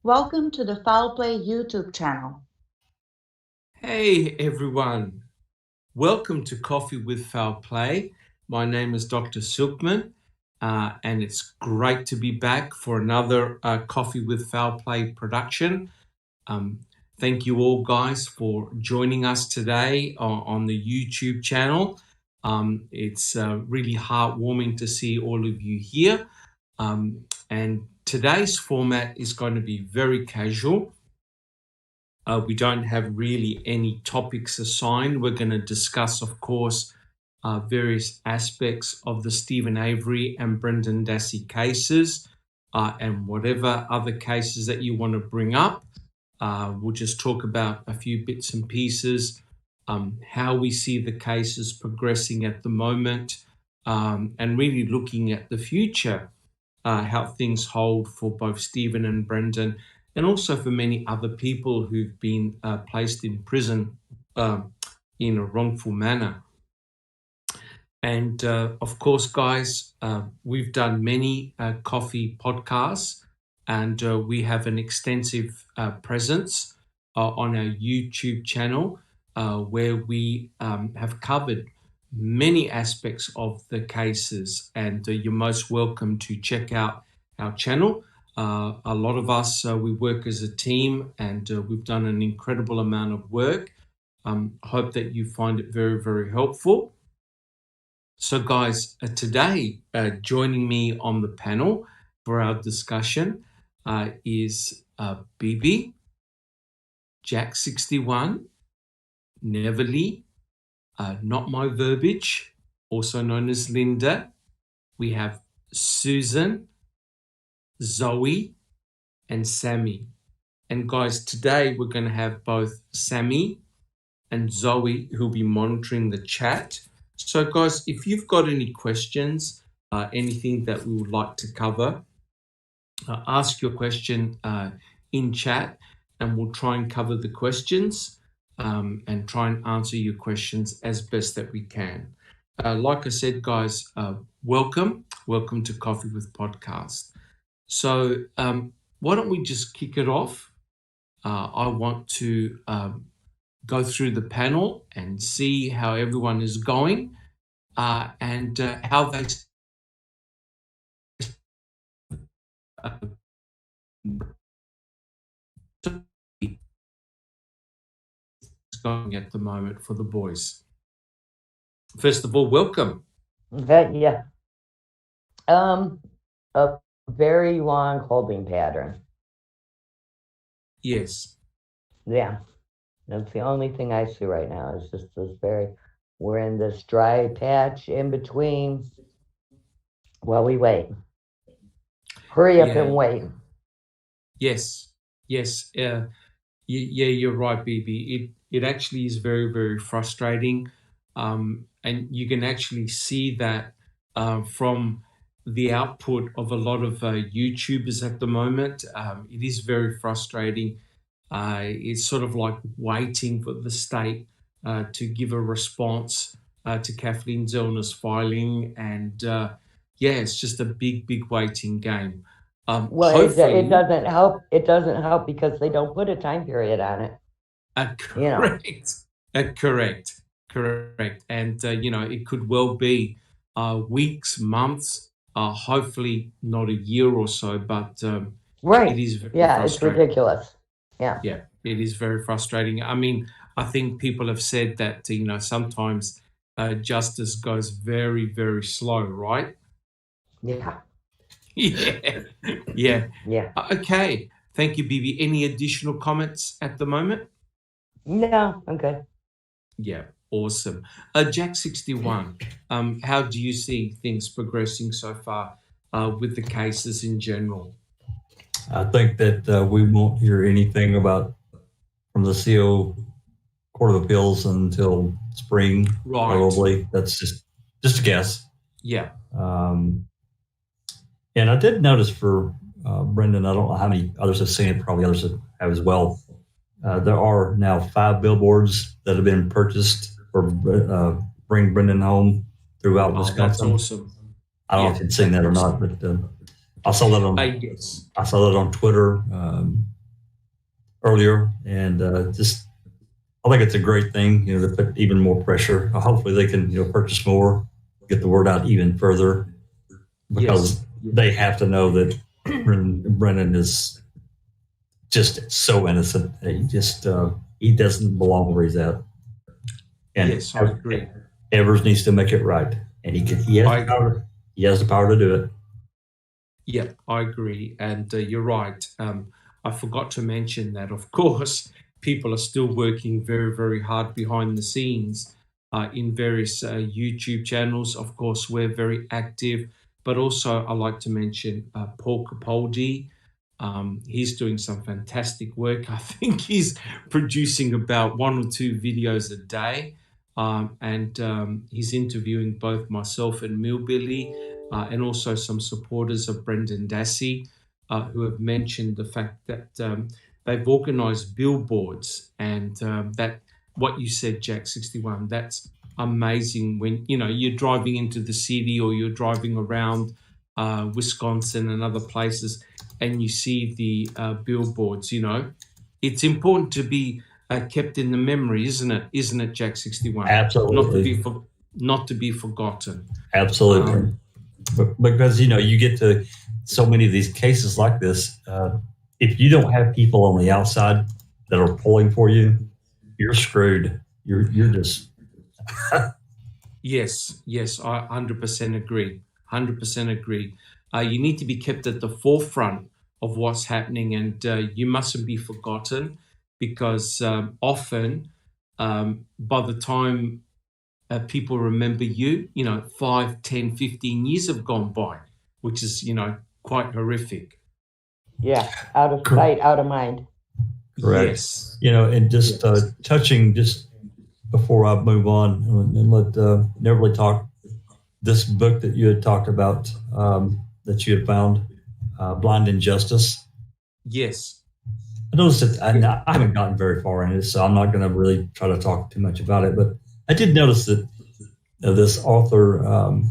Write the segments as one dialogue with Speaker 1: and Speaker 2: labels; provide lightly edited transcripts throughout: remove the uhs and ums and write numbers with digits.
Speaker 1: Welcome to the Foul Play YouTube channel.
Speaker 2: Hey everyone, welcome to Coffee with Foul Play. My name is Dr. Silkman, and it's great to be back for another Coffee with Foul Play production. Thank you all guys for joining us today on the YouTube channel. It's really heartwarming to see all of you here. And today's format is going to be very casual. We don't have really any topics assigned. We're going to discuss, of course, various aspects of the Stephen Avery and Brendan Dassey cases, and whatever other cases that you want to bring up. We'll just talk about a few bits and pieces, how we see the cases progressing at the moment, and really looking at the future, how things hold for both Stephen and Brendan, and also for many other people who've been placed in prison in a wrongful manner. And of course, guys, we've done many coffee podcasts, and we have an extensive presence on our YouTube channel where we have covered many aspects of the cases, and you're most welcome to check out our channel. A lot of us, we work as a team, and we've done an incredible amount of work. Hope that you find it very, very helpful. So guys, today joining me on the panel for our discussion is BB, Jack61, Neverly, Not My Verbiage, also known as Linda. We have Susan, Zoe, and Sammy. And guys, today we're going to have both Sammy and Zoe who'll be monitoring the chat. So guys, if you've got any questions, anything that we would like to cover, ask your question in chat, and we'll try and cover the questions and try and answer your questions as best that we can. Like I said, guys, welcome to Coffee with Podcast. So why don't we just kick it off? I want to go through the panel and see how everyone is going and how they going at the moment for the boys. First of all, welcome.
Speaker 3: Yeah. A very long holding pattern.
Speaker 2: Yes.
Speaker 3: Yeah. That's the only thing I see right now is just this we're in this dry patch in between while we wait. Hurry up and wait.
Speaker 2: Yes. Yeah, you're right, BB. It actually is very, very frustrating. And you can actually see that from the output of a lot of YouTubers at the moment. It is very frustrating. It's sort of like waiting for the state to give a response to Kathleen Zellner's filing. And it's just a big, big waiting game.
Speaker 3: Well, it doesn't help. It doesn't help because they don't put a time period on it.
Speaker 2: Correct. Correct. And, it could well be weeks, months, hopefully not a year or so, but
Speaker 3: right.
Speaker 2: It is very
Speaker 3: frustrating. It's ridiculous.
Speaker 2: Yeah, it is very frustrating. I mean, I think people have said that, sometimes justice goes very, very slow, right?
Speaker 3: Yeah.
Speaker 2: Yeah. Okay. Thank you, BB. Any additional comments at the moment?
Speaker 3: No, I'm good.
Speaker 2: Yeah, awesome. Jack61, how do you see things progressing so far with the cases in general?
Speaker 4: I think that we won't hear anything from the CO Court of Appeals until spring, probably. That's just a guess.
Speaker 2: Yeah.
Speaker 4: And I did notice for Brendan, I don't know how many others have seen it, probably others have as well. There are now 5 billboards that have been purchased for Bring Brendan Home throughout Wisconsin.
Speaker 2: That's awesome.
Speaker 4: I don't know if you'd seen that or not, but I saw that on
Speaker 2: Yes.
Speaker 4: I saw that on Twitter earlier, and just I think it's a great thing, to put even more pressure. Hopefully, they can purchase more, get the word out even further, because they have to know that Brennan is just so innocent. He doesn't belong where he's at. And
Speaker 2: yes, I agree.
Speaker 4: Evers needs to make it right, and he has the power to do it.
Speaker 2: Yeah, I agree, and you're right. I forgot to mention that, of course, people are still working very, very hard behind the scenes in various YouTube channels. Of course, we're very active, but also I like to mention Paul Capaldi. He's doing some fantastic work. I think he's producing about 1 or 2 videos a day, and he's interviewing both myself and Millbilly, and also some supporters of Brendan Dassey, who have mentioned the fact that they've organised billboards, and that what you said, Jack 61, that's amazing. When you're driving into the city or you're driving around Wisconsin and other places, and you see the billboards. It's important to be kept in the memory, isn't it, Jack 61?
Speaker 4: Absolutely.
Speaker 2: Not to be forgotten.
Speaker 4: Absolutely. Because you get to so many of these cases like this. If you don't have people on the outside that are pulling for you, you're screwed. You're just.
Speaker 2: Yes, I 100% agree. 100% agree. You need to be kept at the forefront of what's happening, and you mustn't be forgotten, because often by the time people remember you, 5, 10, 15 years have gone by, which is, quite horrific.
Speaker 3: Yeah, out of sight, out of mind.
Speaker 4: Correct.
Speaker 2: Yes.
Speaker 4: And just touching, just before I move on and let Neverly talk, this book that you had talked about, that you had found, Blind Injustice.
Speaker 2: Yes.
Speaker 4: I noticed that I haven't gotten very far in it, so I'm not going to really try to talk too much about it, but I did notice that this author,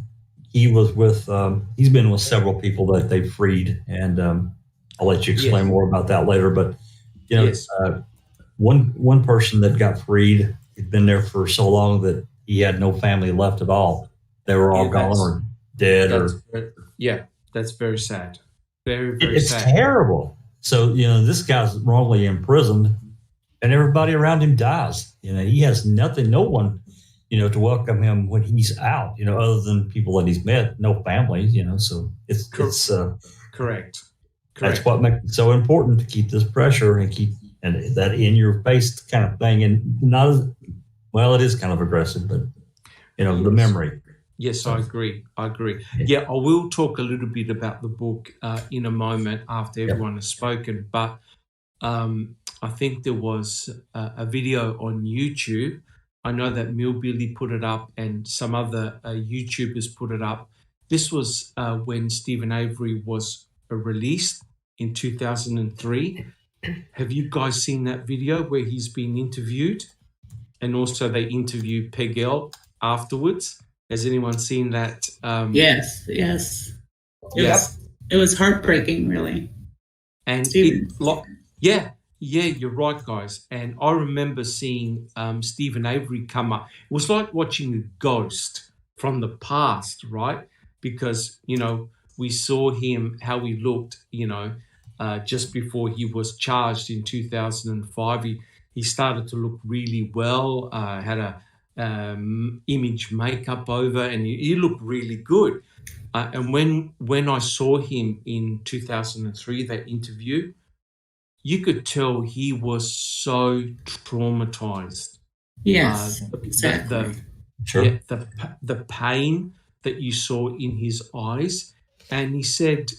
Speaker 4: he's been with several people that they freed, and I'll let you explain more about that later. But one person that got freed had been there for so long that he had no family left at all. They were all gone or dead.
Speaker 2: That's very sad. Very, very sad.
Speaker 4: It's terrible. So this guy's wrongly imprisoned, and everybody around him dies. He has nothing, no one, to welcome him when he's out, other than people that he's met, no family, so it's
Speaker 2: correct.
Speaker 4: That's what makes it so important to keep this pressure and keep that in your face kind of thing. And not as, well, it is kind of aggressive, but the memory.
Speaker 2: Yes, I agree. Yeah, I will talk a little bit about the book in a moment after everyone has spoken, but I think there was a video on YouTube. I know that Millbilly put it up and some other YouTubers put it up. This was when Stephen Avery was released in 2003. Have you guys seen that video where he's been interviewed? And also they interviewed Pegel afterwards. Has anyone seen that?
Speaker 5: Yes. It was heartbreaking, really.
Speaker 2: And you're right, guys. And I remember seeing Stephen Avery come up. It was like watching a ghost from the past, right? Because, we saw him, how he looked, just before he was charged in 2005. He started to look really well, had a image makeup over, and he looked really good. And when I saw him in 2003, that interview, you could tell he was so traumatized.
Speaker 5: Yes, exactly.
Speaker 2: The pain that you saw in his eyes. And he said,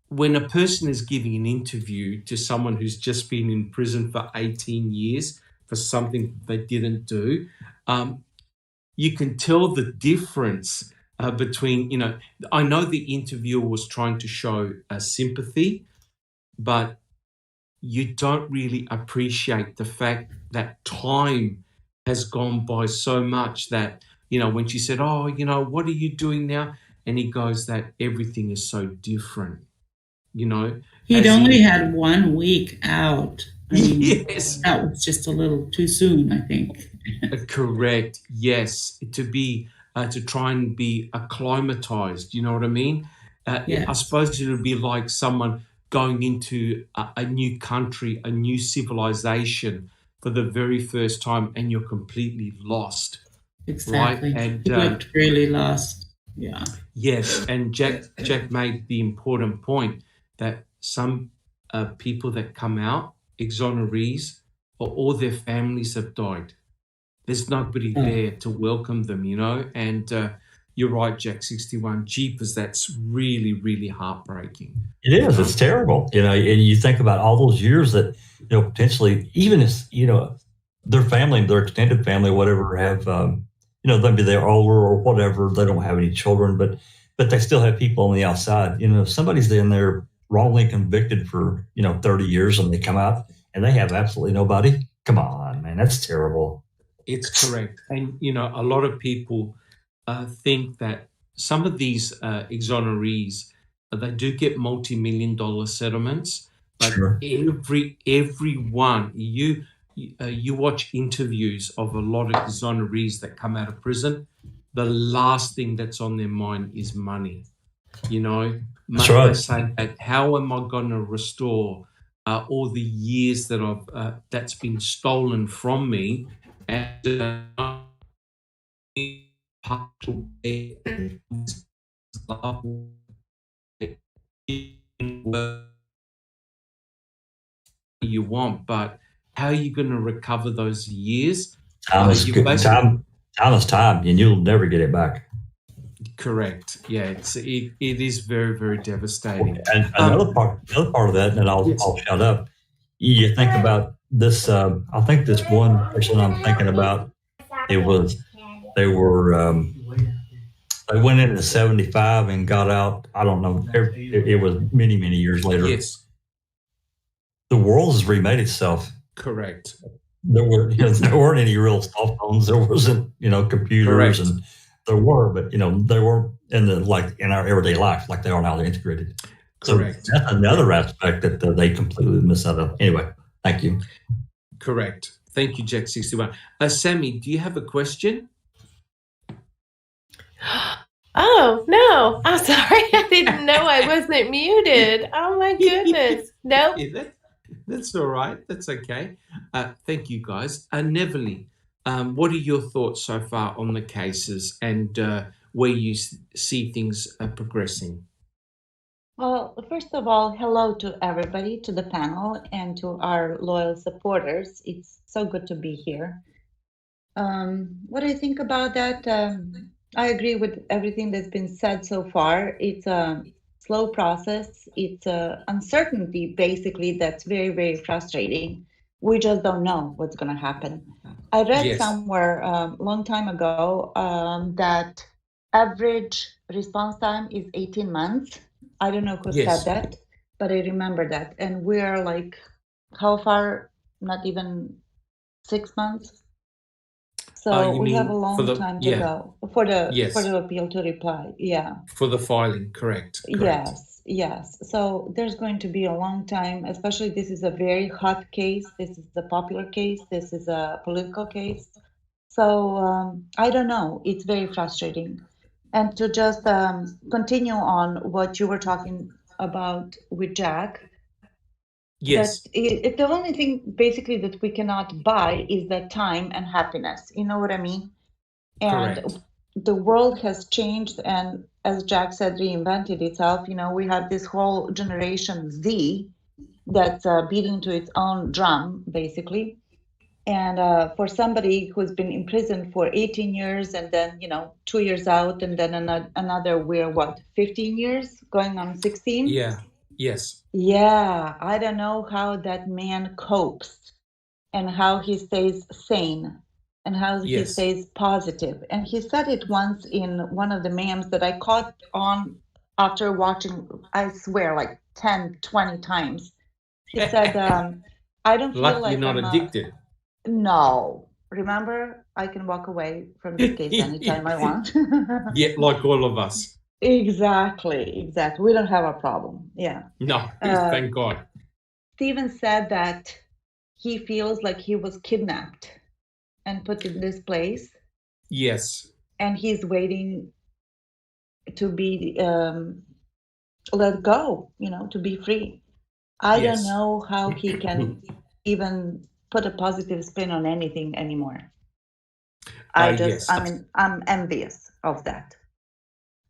Speaker 2: when a person is giving an interview to someone who's just been in prison for 18 years for something they didn't do, you can tell the difference between, I know the interviewer was trying to show sympathy, but you don't really appreciate the fact that time has gone by so much that, when she said, what are you doing now? and he goes that everything is so different, you know.
Speaker 5: He'd only had 1 week out. I mean,
Speaker 2: yes,
Speaker 5: that was just a little too soon, I think.
Speaker 2: Correct. Yes, to try and be acclimatized. You know what I mean?
Speaker 5: Yes.
Speaker 2: I suppose it would be like someone going into a new country, a new civilization for the very first time, and you're completely lost.
Speaker 5: Exactly.
Speaker 2: Right? And
Speaker 5: he looked really lost. Yeah.
Speaker 2: yes, and Jack made the important point that some people that come out exonerees, or all their families have died. There's nobody there to welcome them, you know. And you're right, Jack 61. Jeepers, that's really, really heartbreaking.
Speaker 4: It is. It's terrible, you know. And you think about all those years that, you know, potentially, even if, you know, their family, their extended family, whatever, have, you know, maybe they're older or whatever. They don't have any children, but they still have people on the outside. You know, if somebody's in there wrongly convicted for, you know, 30 years and they come out and they have absolutely nobody. Come on, man, that's terrible.
Speaker 2: It's correct. And, you know, a lot of people think that some of these exonerees, they do get multi-million-dollar settlements, but
Speaker 4: Sure.
Speaker 2: everyone, you watch interviews of a lot of exonerees that come out of prison, the last thing that's on their mind is money. You know,
Speaker 4: That's right.
Speaker 2: They say that, how am I going to restore all the years that I've that's been stolen from me? And you want, but how are you going to recover those years?
Speaker 4: Time is time, and you'll never get it back.
Speaker 2: Correct. Yeah, it is very, very devastating.
Speaker 4: And another part of that, and I'll shut up. You think about this. I think this one person I'm thinking about. They went into 75 and got out. I don't know. It was many, many years later.
Speaker 2: Yes.
Speaker 4: The world has remade itself.
Speaker 2: Correct.
Speaker 4: There weren't any real cell phones. There wasn't, you know, computers. Correct. And there were, but, you know, they weren't in our everyday life like they are now. They're integrated.
Speaker 2: Correct.
Speaker 4: So that's another aspect that they completely miss out of. Anyway, thank you.
Speaker 2: Correct. Thank you, Jack 61. Sammy, do you have a question?
Speaker 6: Oh, no. I'm sorry. I didn't know I wasn't muted. Oh, my goodness. Nope.
Speaker 2: Yeah, that's all right. That's okay. Thank you, guys. Neverly, what are your thoughts so far on the cases and where you see things progressing?
Speaker 1: Well, first of all, hello to everybody, to the panel, and to our loyal supporters. It's so good to be here. What I think about that, I agree with everything that's been said so far. It's a slow process. It's uncertainty, basically, that's very, very frustrating. We just don't know what's going to happen. I read somewhere a long time ago that average response time is 18 months. I don't know who said that, but I remember that. And we're like, how far? Not even 6 months. So we have a long time to go for the appeal to reply. Yeah.
Speaker 2: For the filing, correct.
Speaker 1: Yes. So there's going to be a long time, especially this is a very hot case. This is a popular case. This is a political case. So I don't know. It's very frustrating. And to just continue on what you were talking about with Jack.
Speaker 2: Yes.
Speaker 1: The only thing basically that we cannot buy is that time and happiness. You know what I mean? And
Speaker 2: correct.
Speaker 1: The world has changed, and as Jack said, reinvented itself. You know, we have this whole generation Z that's beating to its own drum, basically. And for somebody who's been in prison for 18 years and then, 2 years out and then another, 15 years going on 16?
Speaker 2: Yeah. Yes.
Speaker 1: Yeah. I don't know how that man copes and how he stays sane and how he stays positive. And he said it once in one of the MaMs that I caught on after watching, I swear, like 10, 20 times. He said, I don't feel like
Speaker 2: you're not addicted.
Speaker 1: No. Remember, I can walk away from this case anytime I want.
Speaker 2: Yeah, like all of us.
Speaker 1: Exactly. We don't have a problem. Yeah.
Speaker 2: No,
Speaker 1: Uh,
Speaker 2: thank God.
Speaker 1: Steven said that he feels like he was kidnapped and put in this place,
Speaker 2: Yes.
Speaker 1: and he's waiting to be let go, to be free. I don't
Speaker 2: Yes.
Speaker 1: know how he can even put a positive spin on anything anymore.
Speaker 2: Yes.
Speaker 1: I'm envious of that.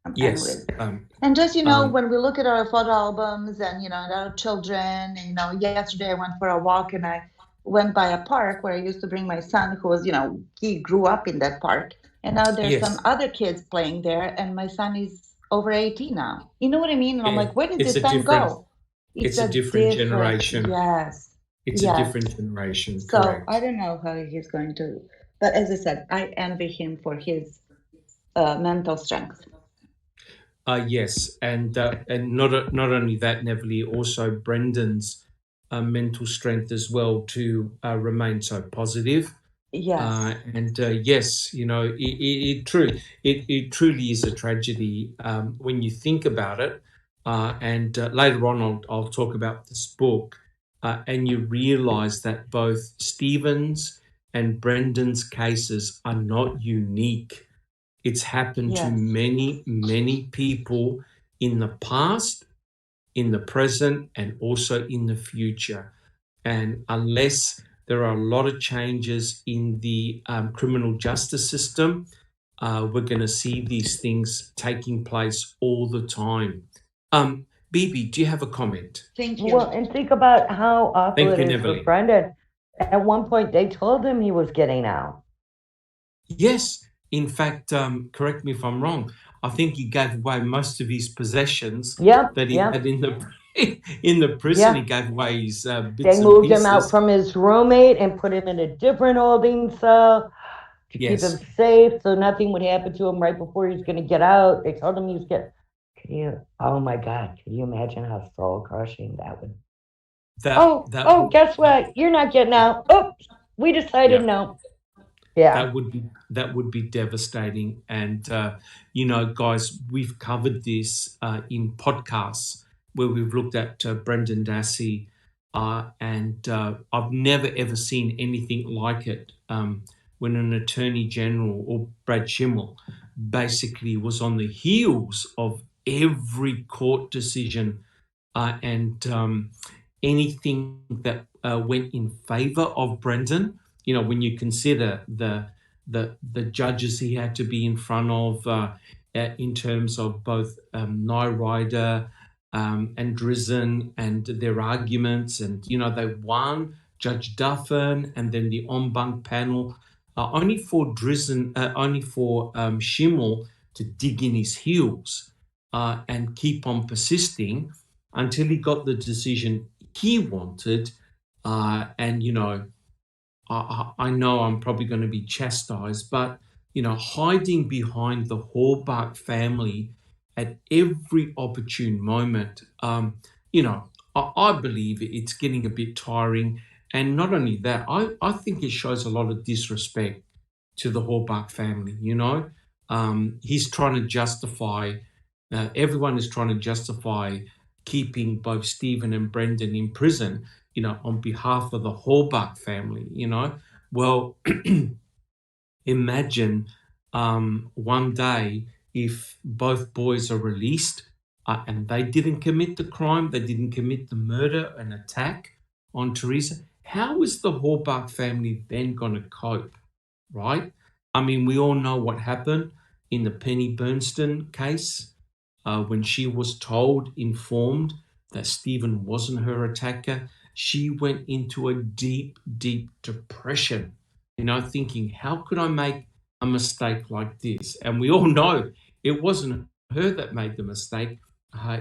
Speaker 1: I'm
Speaker 2: Yes.
Speaker 1: envious. And just, when we look at our photo albums and, our children, and, yesterday I went for a walk and I went by a park where I used to bring my son who was, he grew up in that park. And now there's some
Speaker 2: Yes.
Speaker 1: other kids playing there and my son is over 18 now. You know what I mean? And I'm
Speaker 2: Yeah.
Speaker 1: like, where did
Speaker 2: It's
Speaker 1: this
Speaker 2: a
Speaker 1: time
Speaker 2: different,
Speaker 1: go?
Speaker 2: it's a different generation.
Speaker 1: Yes.
Speaker 2: It's a
Speaker 1: Yes.
Speaker 2: different generation,
Speaker 1: So
Speaker 2: correct.
Speaker 1: I don't know how he's going to, but as I said, I envy him for his mental strength.
Speaker 2: Yes, and not only that, Neville, also Brendan's mental strength as well to remain so positive.
Speaker 1: Yes.
Speaker 2: And yes, it truly is a tragedy when you think about it. And later on, I'll talk about this book, and you realise that both Stephen's and Brendan's cases are not unique. It's happened to
Speaker 1: Yes.
Speaker 2: many, many people in the past, in the present, and also in the future. And unless there are a lot of changes in the criminal justice system, we're going to see these things taking place all the time. Bibi, do you have a comment?
Speaker 1: Thank you.
Speaker 3: Well, and think about how awful
Speaker 2: Thank
Speaker 3: it
Speaker 2: you,
Speaker 3: is for
Speaker 2: Neville.
Speaker 3: Brendan. At one point, they told him he was getting out.
Speaker 2: Yes, in fact, correct me if I'm wrong. I think he gave away most of his possessions that he had in the prison. He gave away his bits
Speaker 3: They
Speaker 2: and
Speaker 3: moved
Speaker 2: pieces.
Speaker 3: him out from his roommate and put him in a different holding cell to keep him safe, so nothing would happen to him right before he's going to get out. They told him he was getting. Oh my God! Can you imagine how soul crushing that would? Guess what? You're not getting out. Oops, we decided no. Yeah,
Speaker 2: that would be devastating. And guys, we've covered this in podcasts where we've looked at Brendan Dassey, and I've never ever seen anything like it. When an Attorney General or Brad Schimmel basically was on the heels of every court decision and anything that went in favour of Brendan. When you consider the judges he had to be in front of in terms of both Nye Ryder and Drizzen and their arguments, and they won. Judge Duffin and then the en banc panel, only for Drizzen, only for Schimmel to dig in his heels and keep on persisting until he got the decision he wanted. And I know I'm probably going to be chastised, but hiding behind the Hallbach family at every opportune moment, I believe it's getting a bit tiring. And not only that, I think it shows a lot of disrespect to the Hallbach family. He's trying to justify. Everyone is trying to justify keeping both Stephen and Brendan in prison, on behalf of the Hallbach family. Well, imagine one day if both boys are released and they didn't commit the crime, they didn't commit the murder and attack on Teresa. How is the Hallbach family then going to cope, right? I mean, we all know what happened in the Penny Bernstein case when she was informed that Stephen wasn't her attacker. She went into a deep, deep depression, thinking, how could I make a mistake like this? And we all know it wasn't her that made the mistake.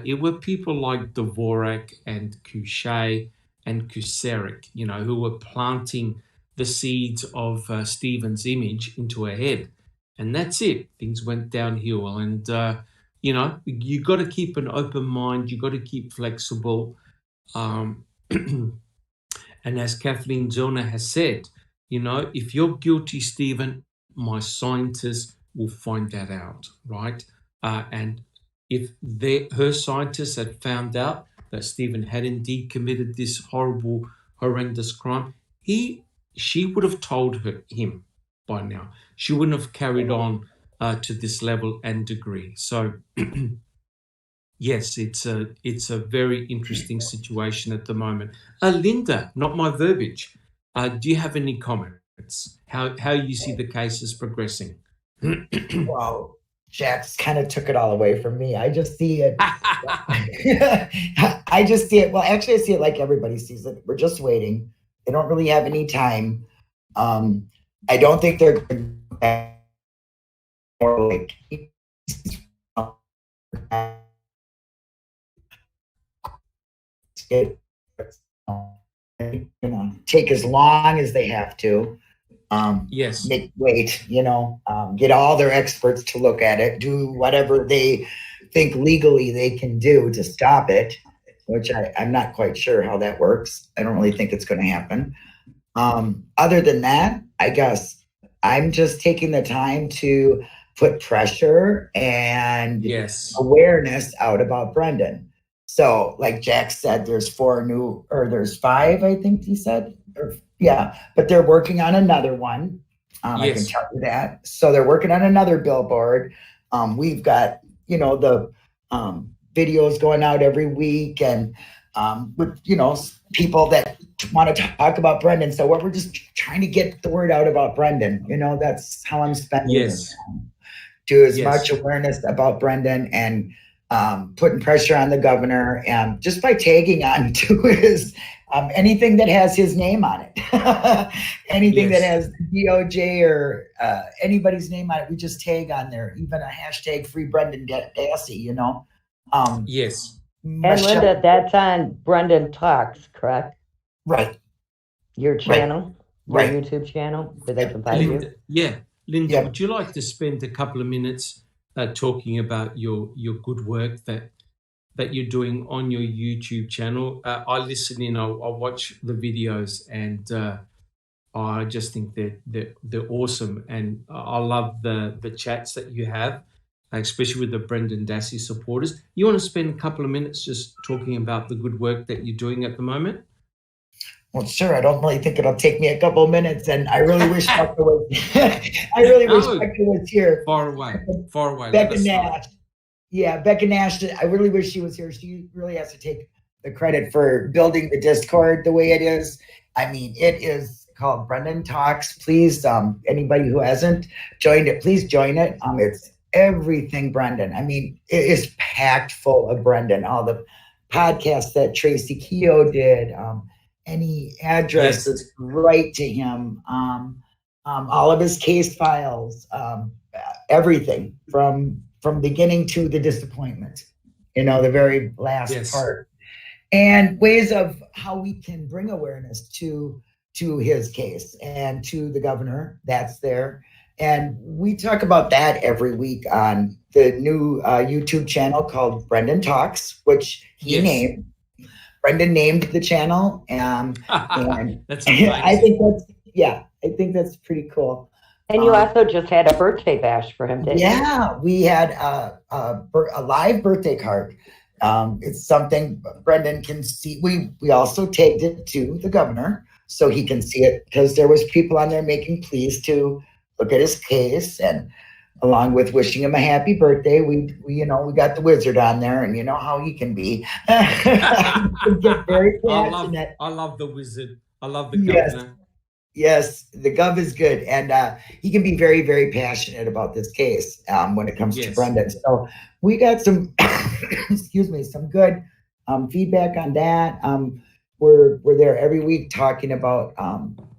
Speaker 2: It were people like Dvorak and Couchet and Kucerik, who were planting the seeds of Stephen's image into her head. And that's it. Things went downhill. And, you got to keep an open mind. You got to keep flexible. And as Kathleen Zellner has said, if you're guilty, Stephen, my scientists will find that out, right? And her scientists had found out that Stephen had indeed committed this horrible, horrendous crime, she would have told him by now. She wouldn't have carried on to this level and degree. So, yes, it's a very interesting situation at the moment. Linda, not my verbiage. Do you have any comments? How you see the cases progressing?
Speaker 7: Well, Jax kind of took it all away from me. I just see it. I just see it. Well, actually, I see it like everybody sees it. We're just waiting. They don't really have any time. I don't think they're more like take as long as they have to.
Speaker 2: Yes.
Speaker 7: Wait, get all their experts to look at it, do whatever they think legally they can do to stop it, which I'm not quite sure how that works. I don't really think it's going to happen. Other than that, I guess I'm just taking the time to put pressure and awareness out about Brendan. So like Jack said, there's 5, I think he said. But they're working on another one. I can tell you that. So they're working on another billboard. We've got, the videos going out every week and with, people that want to talk about Brendan. So we're just trying to get the word out about Brendan. That's how I'm spending this time. Do as much awareness about Brendan and putting pressure on the governor and just by tagging on to his anything that has his name on it, anything that has DOJ or anybody's name on it, we just tag on there, even a hashtag free Brendan Dassey,
Speaker 2: Yes.
Speaker 3: And Linda, that's on Brendan Talks, correct?
Speaker 7: Right.
Speaker 3: Your channel, your YouTube channel, where they can find you?
Speaker 2: Yeah. Linda, would you like to spend a couple of minutes talking about your good work that you're doing on your YouTube channel? I listen in, I watch the videos, and I just think they're awesome. And I love the chats that you have, especially with the Brendan Dassey supporters. You want to spend a couple of minutes just talking about the good work that you're doing at the moment?
Speaker 7: Well, sure. I don't really think it'll take me a couple of minutes, and I really wish Becca was. I really wish Becca was here.
Speaker 2: Far away.
Speaker 7: Becca Nash. Yeah, Becca Nash. I really wish she was here. She really has to take the credit for building the Discord the way it is. I mean, it is called Brendan Talks. Please, anybody who hasn't joined it, please join it. It's everything Brendan. I mean, it is packed full of Brendan. All the podcasts that Tracy Keogh did. Any address is right to him. All of his case files, everything from beginning to the disappointment, the very last part, and ways of how we can bring awareness to his case and to the governor that's there. And we talk about that every week on the new YouTube channel called Brendan Talks, which he named. Brendan named the channel, and
Speaker 2: that's amazing.
Speaker 7: I think that's pretty cool.
Speaker 3: And you also just had a birthday bash for him, didn't you?
Speaker 7: Yeah, we had a live birthday card. It's something Brendan can see. We also tagged it to the governor so he can see it, because there was people on there making pleas to look at his case, and along with wishing him a happy birthday, we got the wizard on there, and you know how he can be. Get very passionate.
Speaker 2: I love the wizard. I love the governor.
Speaker 7: Yes, the gov is good, and he can be very, very passionate about this case when it comes to Brendan. So we got some, some good feedback on that. We're there every week talking about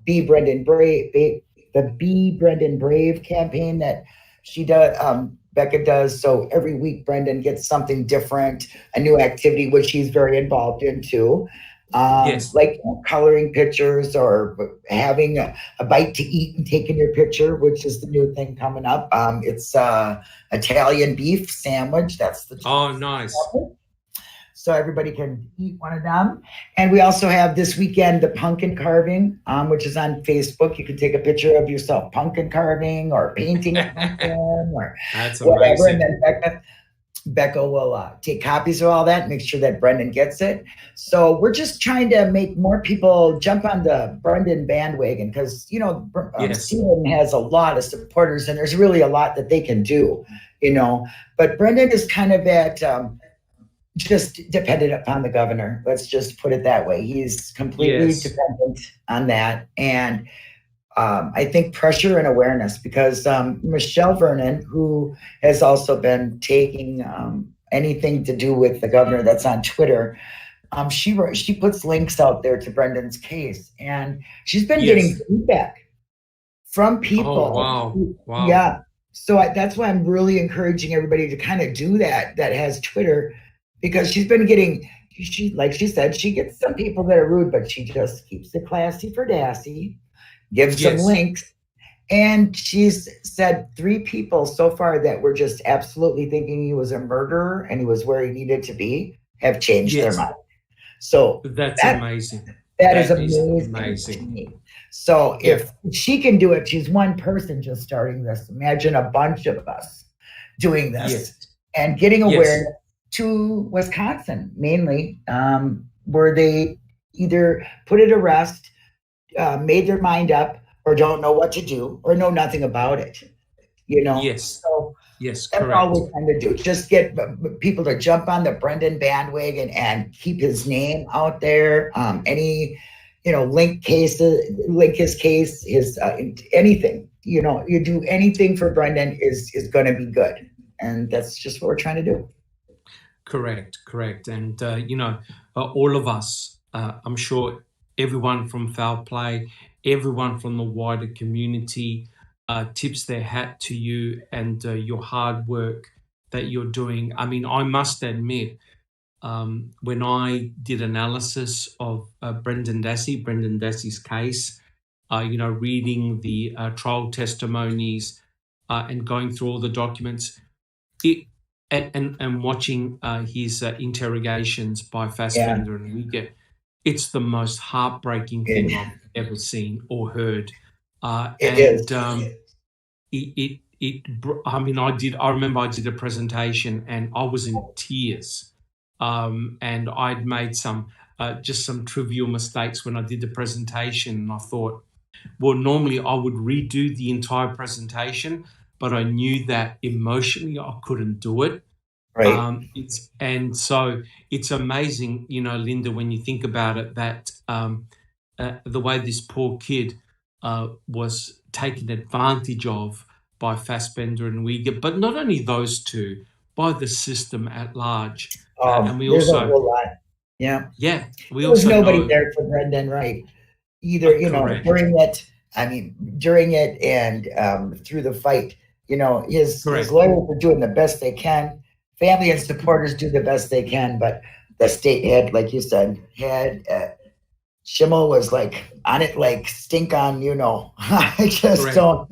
Speaker 7: Be Brendan Brave, the Be Brendan Brave campaign that she does, Becca does. So every week Brendan gets something different, a new activity, which he's very involved in too. Like coloring pictures or having a bite to eat and taking your picture, which is the new thing coming up. It's Italian beef sandwich. That's the
Speaker 2: nice.
Speaker 7: So everybody can eat one of them. And we also have this weekend the pumpkin carving, which is on Facebook. You can take a picture of yourself pumpkin carving or painting a pumpkin or
Speaker 2: That's
Speaker 7: whatever.
Speaker 2: Amazing.
Speaker 7: And then Becca will take copies of all that, make sure that Brendan gets it. So we're just trying to make more people jump on the Brendan bandwagon because, you know,
Speaker 2: Yes.
Speaker 7: Stephen has a lot of supporters and there's really a lot that they can do, you know. But Brendan is kind of at just dependent upon the governor. Let's just put it that way. He's completely
Speaker 2: Yes.
Speaker 7: dependent on that. And I think pressure and awareness, because Michelle Vernon, who has also been taking anything to do with the governor that's on Twitter, she puts links out there to Brendan's case, and she's been getting feedback from people.
Speaker 2: Oh, wow.
Speaker 7: Yeah. So that's why I'm really encouraging everybody to kind of do that has Twitter, because she's been getting, like she said, she gets some people that are rude, but she just keeps it classy for Dassey. Gives some links, and she's said 3 people so far that were just absolutely thinking he was a murderer and he was where he needed to be have changed their mind. So
Speaker 2: that's amazing.
Speaker 7: That is amazing to me. So if she can do it, she's one person just starting this. Imagine a bunch of us doing this and getting awareness to Wisconsin, mainly, where they either put it to rest, made their mind up, or don't know what to do, or know nothing about it, you know? So that's
Speaker 2: correct.
Speaker 7: all we're trying to do. Just get people to jump on the Brendan bandwagon and keep his name out there. Any, you know, link his case, his anything, you know, you do anything for Brendan is going to be good. And that's just what we're trying to do.
Speaker 2: Correct. And, you know, all of us, I'm sure everyone from Foul Play, everyone from the wider community tips their hat to you and your hard work that you're doing. I mean, I must admit, when I did analysis of Brendan Dassey's case, you know, reading the trial testimonies and going through all the documents, and watching his interrogations by Fassbender and Uyghur, it's the most heartbreaking thing I've ever seen or heard. I mean, I remember I did a presentation and I was in tears. And I'd made just some trivial mistakes when I did the presentation. And I thought, well, normally I would redo the entire presentation, but I knew that emotionally I couldn't do it.
Speaker 7: Right.
Speaker 2: And so it's amazing, you know, Linda, when you think about it, that the way this poor kid was taken advantage of by Fassbender and Uyghur, but not only those two, by the system at large. And we
Speaker 7: there's
Speaker 2: also,
Speaker 7: a whole lot. Yeah.
Speaker 2: Yeah. We
Speaker 7: there was
Speaker 2: also
Speaker 7: nobody
Speaker 2: know,
Speaker 7: there for Brendan, right? Either, you know, during it and through the fight, you know, his lawyers were doing the best they can. Family and supporters do the best they can, but the state had, like you said, Schimmel was like on it, like stink on, you know. I just don't.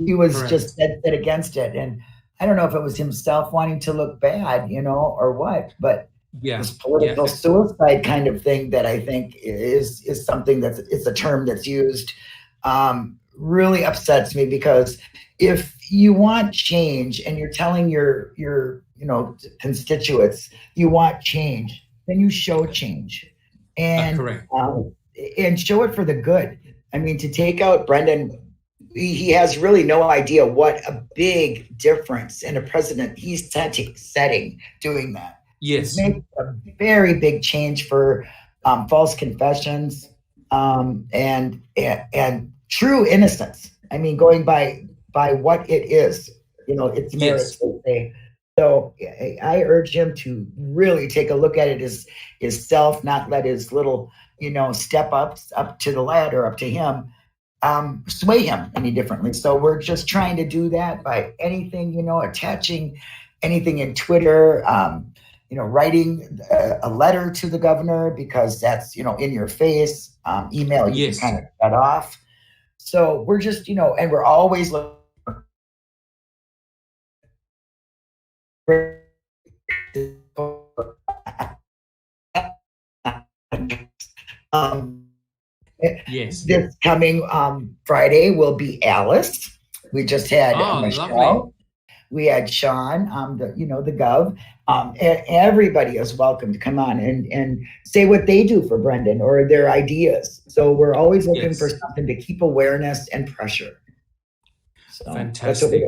Speaker 7: He was just dead set against it, and I don't know if it was himself wanting to look bad, you know, or what. But this political suicide kind of thing that I think is something it's a term that's used. Really upsets me, because if you want change and you're telling your you know, constituents you want change, then you show change, and show it for the good. I mean, to take out Brendan, he has really no idea what a big difference in a president he's setting doing that.
Speaker 2: Yes,
Speaker 7: it makes a very big change for false confessions and true innocence. I mean, going by what it is, you know, it's merits. So I urge him to really take a look at it as self, not let his little, you know, step up to the ladder, up to him, sway him any differently. So we're just trying to do that by anything, you know, attaching anything in Twitter, you know, writing a letter to the governor, because that's, you know, in your face, email, you can kind of cut off. So we're just, you know, and we're always looking this coming Friday will be Alice. We just had Michelle.
Speaker 2: Lovely.
Speaker 7: We had Sean, the gov, Everybody is welcome to come on and say what they do for Brendan or their ideas. So we're always looking for something to keep awareness and pressure. So
Speaker 2: fantastic.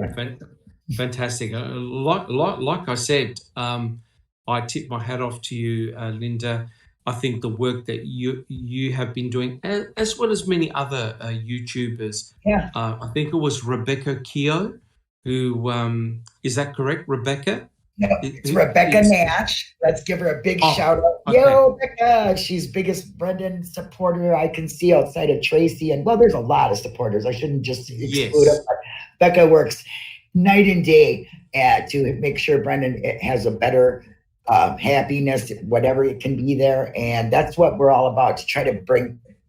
Speaker 2: Fantastic. Like I said, I tip my hat off to you, Linda. I think the work that you have been doing, as well as many other YouTubers.
Speaker 7: Yeah.
Speaker 2: I think it was Rebecca Keogh, who is that correct, Rebecca?
Speaker 7: No, it's Rebecca Nash. Let's give her a big shout out. Okay. Yo, Becca. She's biggest Brendan supporter I can see outside of Tracy. And well, there's a lot of supporters. I shouldn't just exclude them. But Becca works night and day to make sure Brendan has a better happiness, whatever it can be there. And that's what we're all about, to try to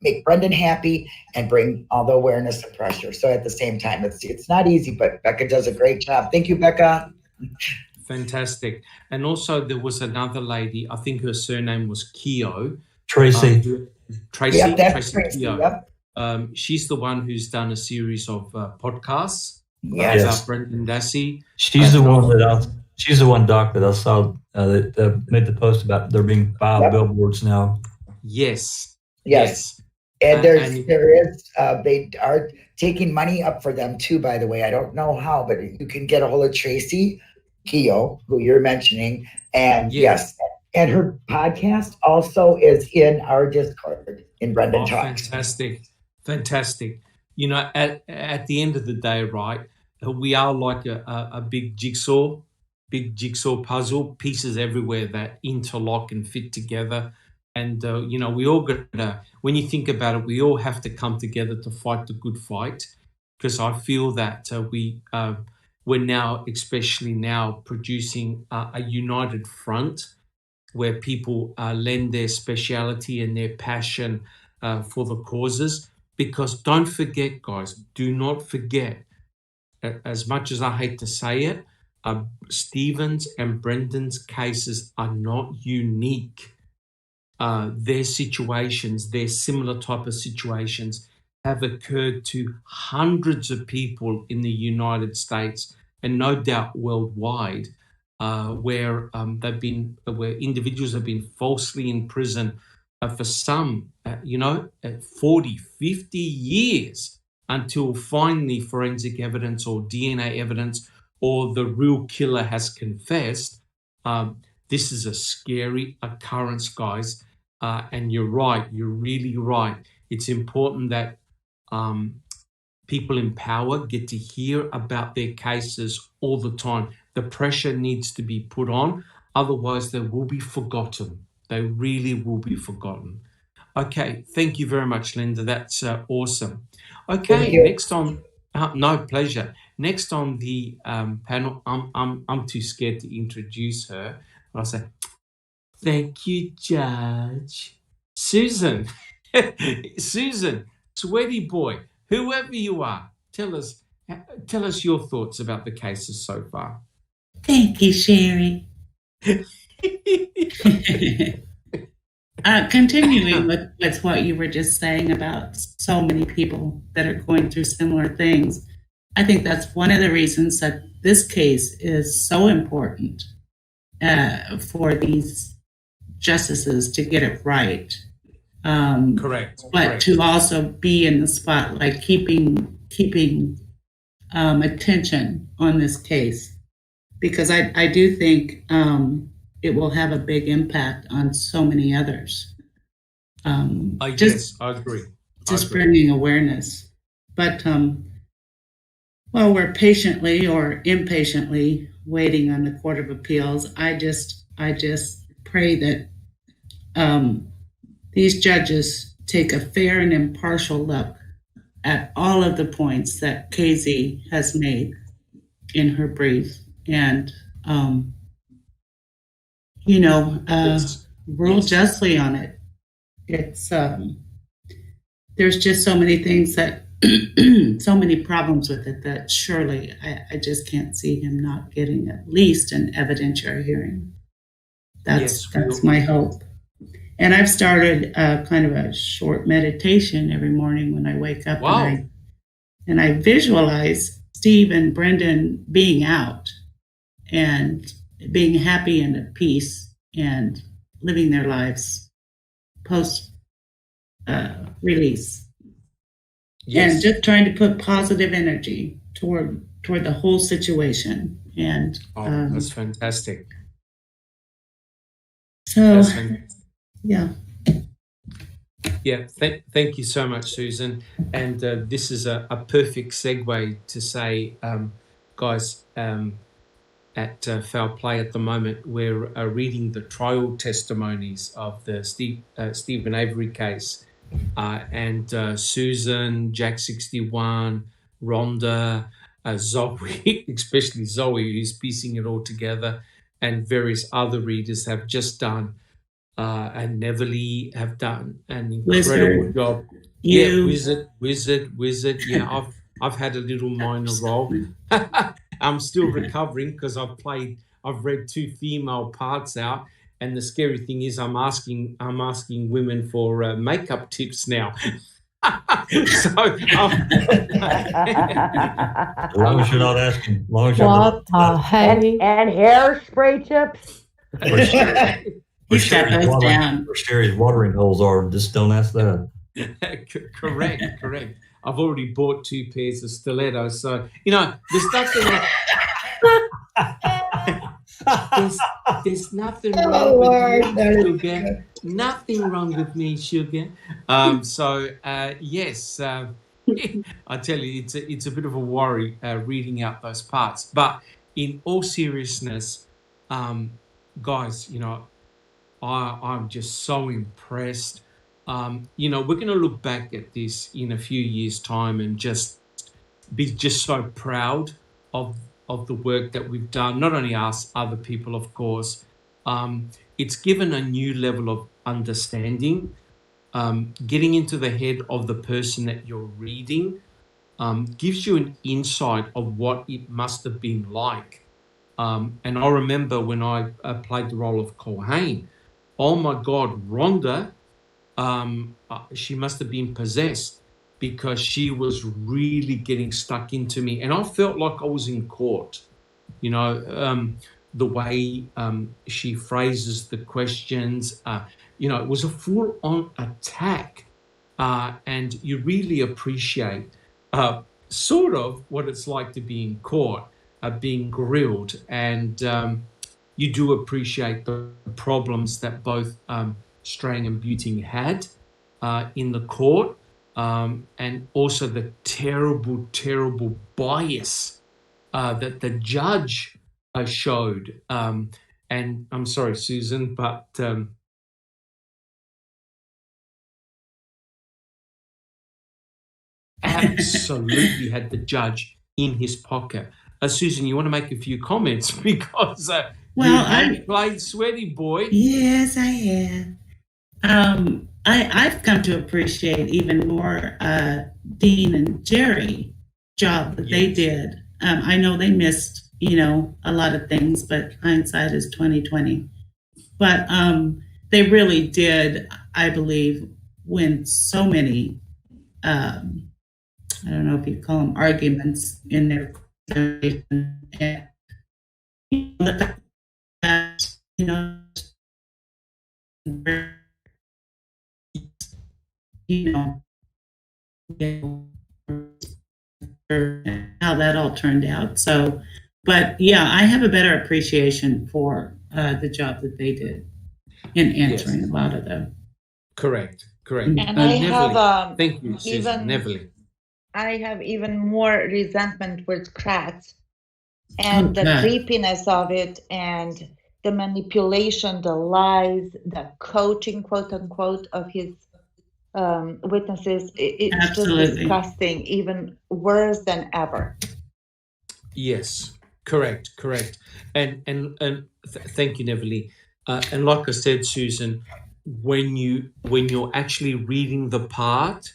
Speaker 7: make Brendan happy and bring all the awareness and pressure. So at the same time, it's not easy, but Becca does a great job. Thank you, Becca.
Speaker 2: Fantastic. And also there was another lady, I think her surname was Keogh.
Speaker 4: Tracy.
Speaker 2: Tracy.
Speaker 7: Yep, that's
Speaker 2: Tracy Keogh.
Speaker 7: Yep.
Speaker 2: She's the one who's done a series of podcasts.
Speaker 7: Yes.
Speaker 2: Brendan Dassey.
Speaker 4: She's the one, Doc, that I saw that made the post about there being 5 billboards now.
Speaker 2: Yes.
Speaker 7: And they are taking money up for them too, by the way. I don't know how, but you can get a hold of Tracy Keogh, who you're mentioning. And yes, and her podcast also is in our Discord in Brendan Talks.
Speaker 2: Fantastic. You know, at the end of the day, right, we are like a big jigsaw puzzle, pieces everywhere that interlock and fit together. And, we all gotta, when you think about it, we all have to come together to fight the good fight, because I feel that we're now, especially now, producing a united front where people lend their speciality and their passion for the causes. Because don't forget, guys, do not forget, as much as I hate to say it, Stephen's and Brendan's cases are not unique. Their situations, their similar type of situations have occurred to hundreds of people in the United States and no doubt worldwide, where individuals have been falsely in prison for some, 40, 50 years, until finally forensic evidence or DNA evidence or the real killer has confessed. This is a scary occurrence, guys. And you're right. You're really right. It's important that people in power get to hear about their cases all the time. The pressure needs to be put on. Otherwise, they will be forgotten. They really will be forgotten. Okay. Thank you very much, Linda. That's awesome. Okay. Next on, no pleasure. Next on the panel, I'm too scared to introduce her. I'll say, thank you, Judge. Susan, sweaty boy, whoever you are, tell us your thoughts about the cases so far.
Speaker 5: Thank you, Sherry. Continuing with what you were just saying about so many people that are going through similar things, I think that's one of the reasons that this case is so important for these justices to get it right.
Speaker 2: Correct.
Speaker 5: But to also be in the spotlight, keeping attention on this case, because I do think it will have a big impact on so many others.
Speaker 2: Yes, I agree.
Speaker 5: Just bringing awareness. But while we're patiently or impatiently waiting on the Court of Appeals, I just pray that these judges take a fair and impartial look at all of the points that Casey has made in her brief, and rule justly on it. It's there's just so many things that so many problems with it that surely I just can't see him not getting at least an evidentiary hearing. That's my hope. And I've started kind of a short meditation every morning when I wake up.
Speaker 2: Wow.
Speaker 5: And I visualize Steve and Brendan being out and being happy and at peace and living their lives post release.
Speaker 2: Yes.
Speaker 5: And just trying to put positive energy toward the whole situation. And
Speaker 2: that's fantastic.
Speaker 5: So
Speaker 2: That's fantastic.
Speaker 5: yeah.
Speaker 2: Yeah, thank you so much, Susan. And this is a perfect segue to say, guys, at Foul Play at the moment, we're reading the trial testimonies of the Stephen Avery case. And Susan, Jack61, Rhonda, Zoe, especially Zoe, who's piecing it all together, and various other readers have just done, and Neverly have done an incredible job. Yeah, Wizard. Yeah, I've had a little minor role. I'm still recovering because I've read 2 female parts out. And the scary thing is, I'm asking women for makeup tips now. So,
Speaker 4: as long as you're not asking, as long as you're
Speaker 6: What the heck?
Speaker 3: And hairspray tips.
Speaker 5: He's got those down.
Speaker 4: Where Sherry's watering holes are, just don't ask that.
Speaker 2: Correct. I've already bought 2 pairs of stilettos, so there's nothing wrong. There's nothing wrong with me, Sugar. Nothing wrong with me, Sugar. Yes, I tell you, it's a bit of a worry reading out those parts. But in all seriousness, guys, I'm just so impressed. We're going to look back at this in a few years' time and just be so proud of the work that we've done. Not only us, other people, of course. It's given a new level of understanding, getting into the head of the person that you're reading, gives you an insight of what it must have been like. And I remember when I played the role of Colhane, oh my God, Rhonda, she must have been possessed because she was really getting stuck into me. And I felt like I was in court, the way she phrases the questions, it was a full-on attack. And you really appreciate sort of what it's like to be in court, being grilled. And you do appreciate the problems that both Strang and Buting had in the court, and also the terrible bias that the judge showed. And I'm sorry, Susan, but absolutely had the judge in his pocket. Susan, you want to make a few comments because you played Sweaty Boy.
Speaker 5: Yes, I have. I've come to appreciate even more Dean and Jerry job that they did. I know they missed, a lot of things, but hindsight is 20/20. But they really did, I believe, win so many. I don't know if you call them arguments in their conversation. And the fact that how that all turned out. So, but yeah, I have a better appreciation for the job that they did in answering a lot of them.
Speaker 2: Correct.
Speaker 1: And I have
Speaker 2: thank you, Susan. Neverly.
Speaker 1: I have even more resentment with Kratz and the creepiness of it and the manipulation, the lies, the coaching, quote unquote, of his witnesses. It's just disgusting, even worse than ever.
Speaker 2: Yes, correct. And thank you, Neverly. And like I said, Susan, when you're actually reading the part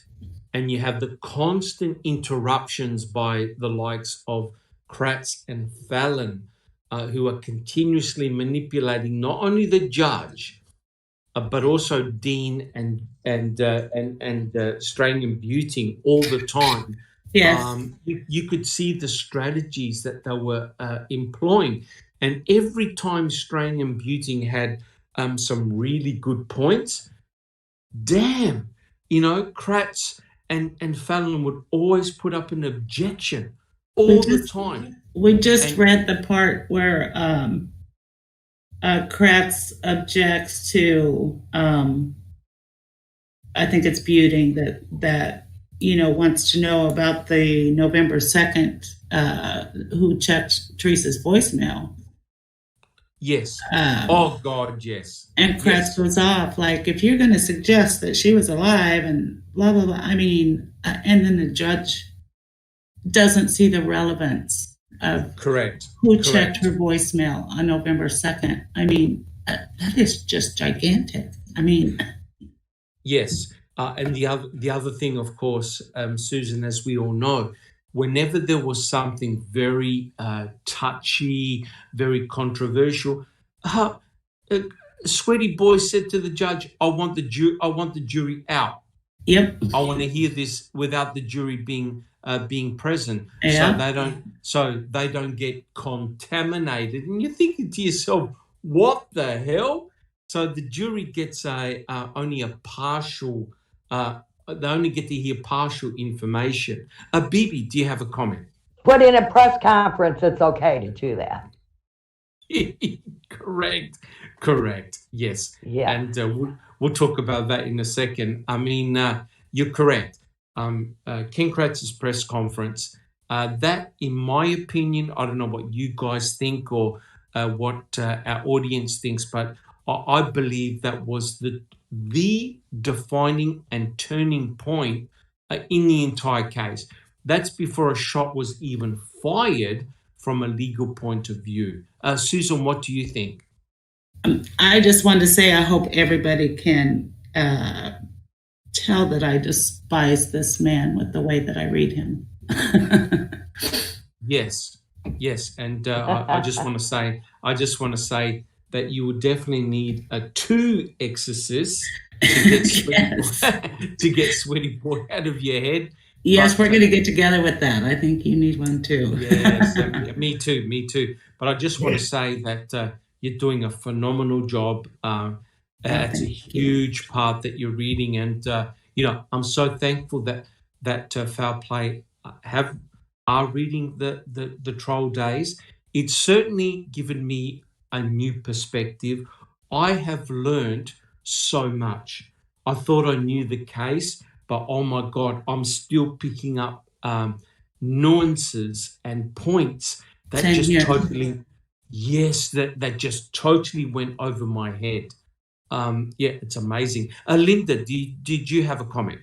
Speaker 2: and you have the constant interruptions by the likes of Kratz and Fallon, who are continuously manipulating not only the judge, but also Dean and Strang and Buting all the time.
Speaker 5: Yes.
Speaker 2: You could see the strategies that they were employing. And every time Strang and Buting had some really good points, damn, Kratz and Fallon would always put up an objection all the time.
Speaker 5: We just read the part where Kratz objects to, I think it's Buting that wants to know about the November 2nd, who checked Teresa's voicemail.
Speaker 2: Yes. Oh, God, yes.
Speaker 5: And Kratz goes off, like, if you're going to suggest that she was alive and blah, blah, blah. I mean, and then the judge doesn't see the relevance of who checked her voicemail on November 2nd. I mean, that is just gigantic. I mean...
Speaker 2: Yes. And the other thing, of course, Susan, as we all know, whenever there was something very touchy, very controversial, Sweetie Boy said to the judge, I want the jury out.
Speaker 5: Yep.
Speaker 2: I want to hear this without the jury being present,
Speaker 5: yeah.
Speaker 2: so they don't get contaminated. And you're thinking to yourself, what the hell? So the jury gets only a partial. They only get to hear partial information. Bibi, do you have a comment?
Speaker 3: But in a press conference, it's okay to do that.
Speaker 2: Correct. Yes.
Speaker 3: Yeah.
Speaker 2: And we'll talk about that in a second. I mean, you're correct. Ken Kratz's press conference, that, in my opinion, I don't know what you guys think or what our audience thinks, but I believe that was the defining and turning point in the entire case. That's before a shot was even fired from a legal point of view. Susan, what do you think?
Speaker 5: I just wanted to say I hope everybody can tell that I despise this man with the way that I read him.
Speaker 2: Yes, and I just want to say that you would definitely need 2 exorcists to get Sweetie Boy out of your head.
Speaker 5: Yes, we're going to get together with that. I think you need one too.
Speaker 2: Yes, me too. But I just want to say that you're doing a phenomenal job. It's a huge part that you're reading, and I'm so thankful that Foul Play are reading the Troll Days. It's certainly given me a new perspective. I have learned so much. I thought I knew the case, but oh my God, I'm still picking up nuances and points that that just totally went over my head. It's amazing. Linda, did you have a comment?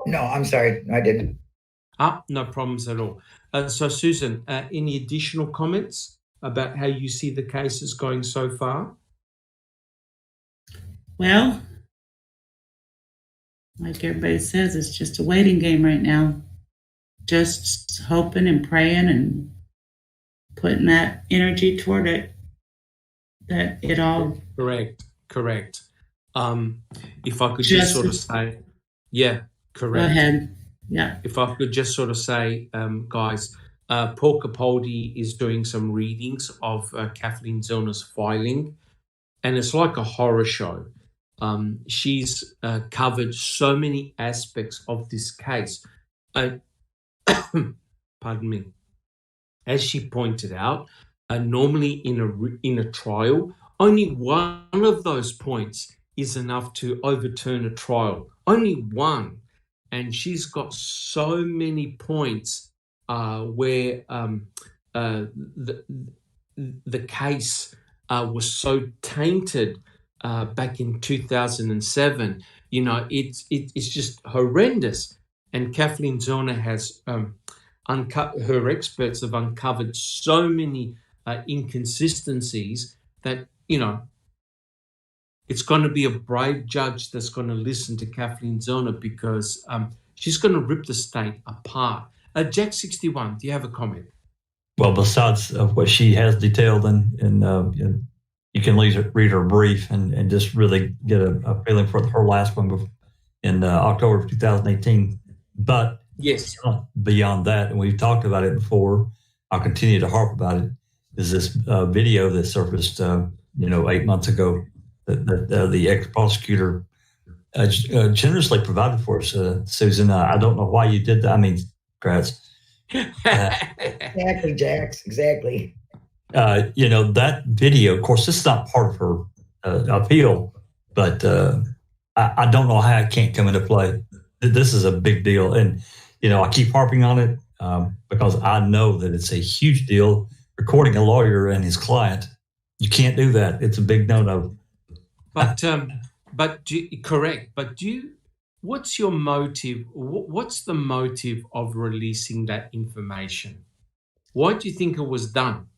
Speaker 7: No, I'm sorry, I didn't.
Speaker 2: No problems at all. So Susan, any additional comments about how you see the cases going so far?
Speaker 5: Well, like everybody says, it's just a waiting game right now. Just hoping and praying and putting that energy toward it, that it all...
Speaker 2: Correct. If I could just sort of say, yeah, correct.
Speaker 5: Go ahead. Yeah.
Speaker 2: If I could just sort of say, guys, Paul Capaldi is doing some readings of Kathleen Zellner's filing, and it's like a horror show. She's covered so many aspects of this case. Pardon me. As she pointed out, normally in a trial, only one of those points is enough to overturn a trial. Only one. And she's got so many points where the case was so tainted back in 2007. It's just horrendous. And Kathleen Zellner has her experts have uncovered so many inconsistencies that, it's going to be a brave judge that's going to listen to Kathleen Zellner because she's going to rip the state apart. Jack 61, do you have a comment?
Speaker 4: Well, besides what she has detailed, and you can read her brief and just really get a feeling for her last one in October of 2018. But
Speaker 2: yes,
Speaker 4: beyond that, and we've talked about it before, I'll continue to harp about it, is this video that surfaced, 8 months ago that the ex-prosecutor generously provided for us, Susan. I don't know why you did that. I mean, congrats.
Speaker 7: Exactly, Jax. Exactly.
Speaker 4: That video, of course, this is not part of her appeal, but I don't know how it can't come into play. This is a big deal. And, I keep harping on it because I know that it's a huge deal. Recording a lawyer and his client, you can't do that. It's a big no-no.
Speaker 2: But correct. But what's your motive? What's the motive of releasing that information? Why do you think it was done?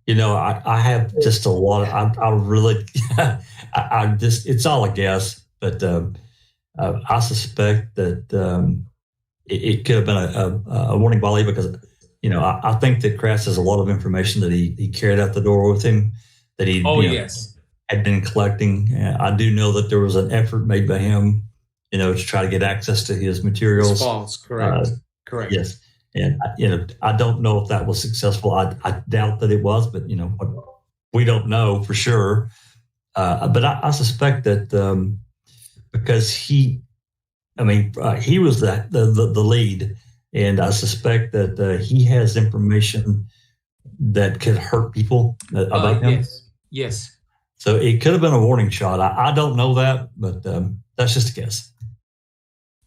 Speaker 4: I have just a lot. I really, it's all a guess, but I suspect that it could have been a warning volley because, I think that Kratz has a lot of information that he carried out the door with him that he had been collecting. I do know that there was an effort made by him, to try to get access to his materials.
Speaker 2: His files, correct. Correct.
Speaker 4: Yes. And, I don't know if that was successful. I doubt that it was, but, we don't know for sure. But I suspect that because he was the lead, and I suspect that he has information that could hurt people about him.
Speaker 2: Yes.
Speaker 4: So it could have been a warning shot. I don't know that, but that's just a guess.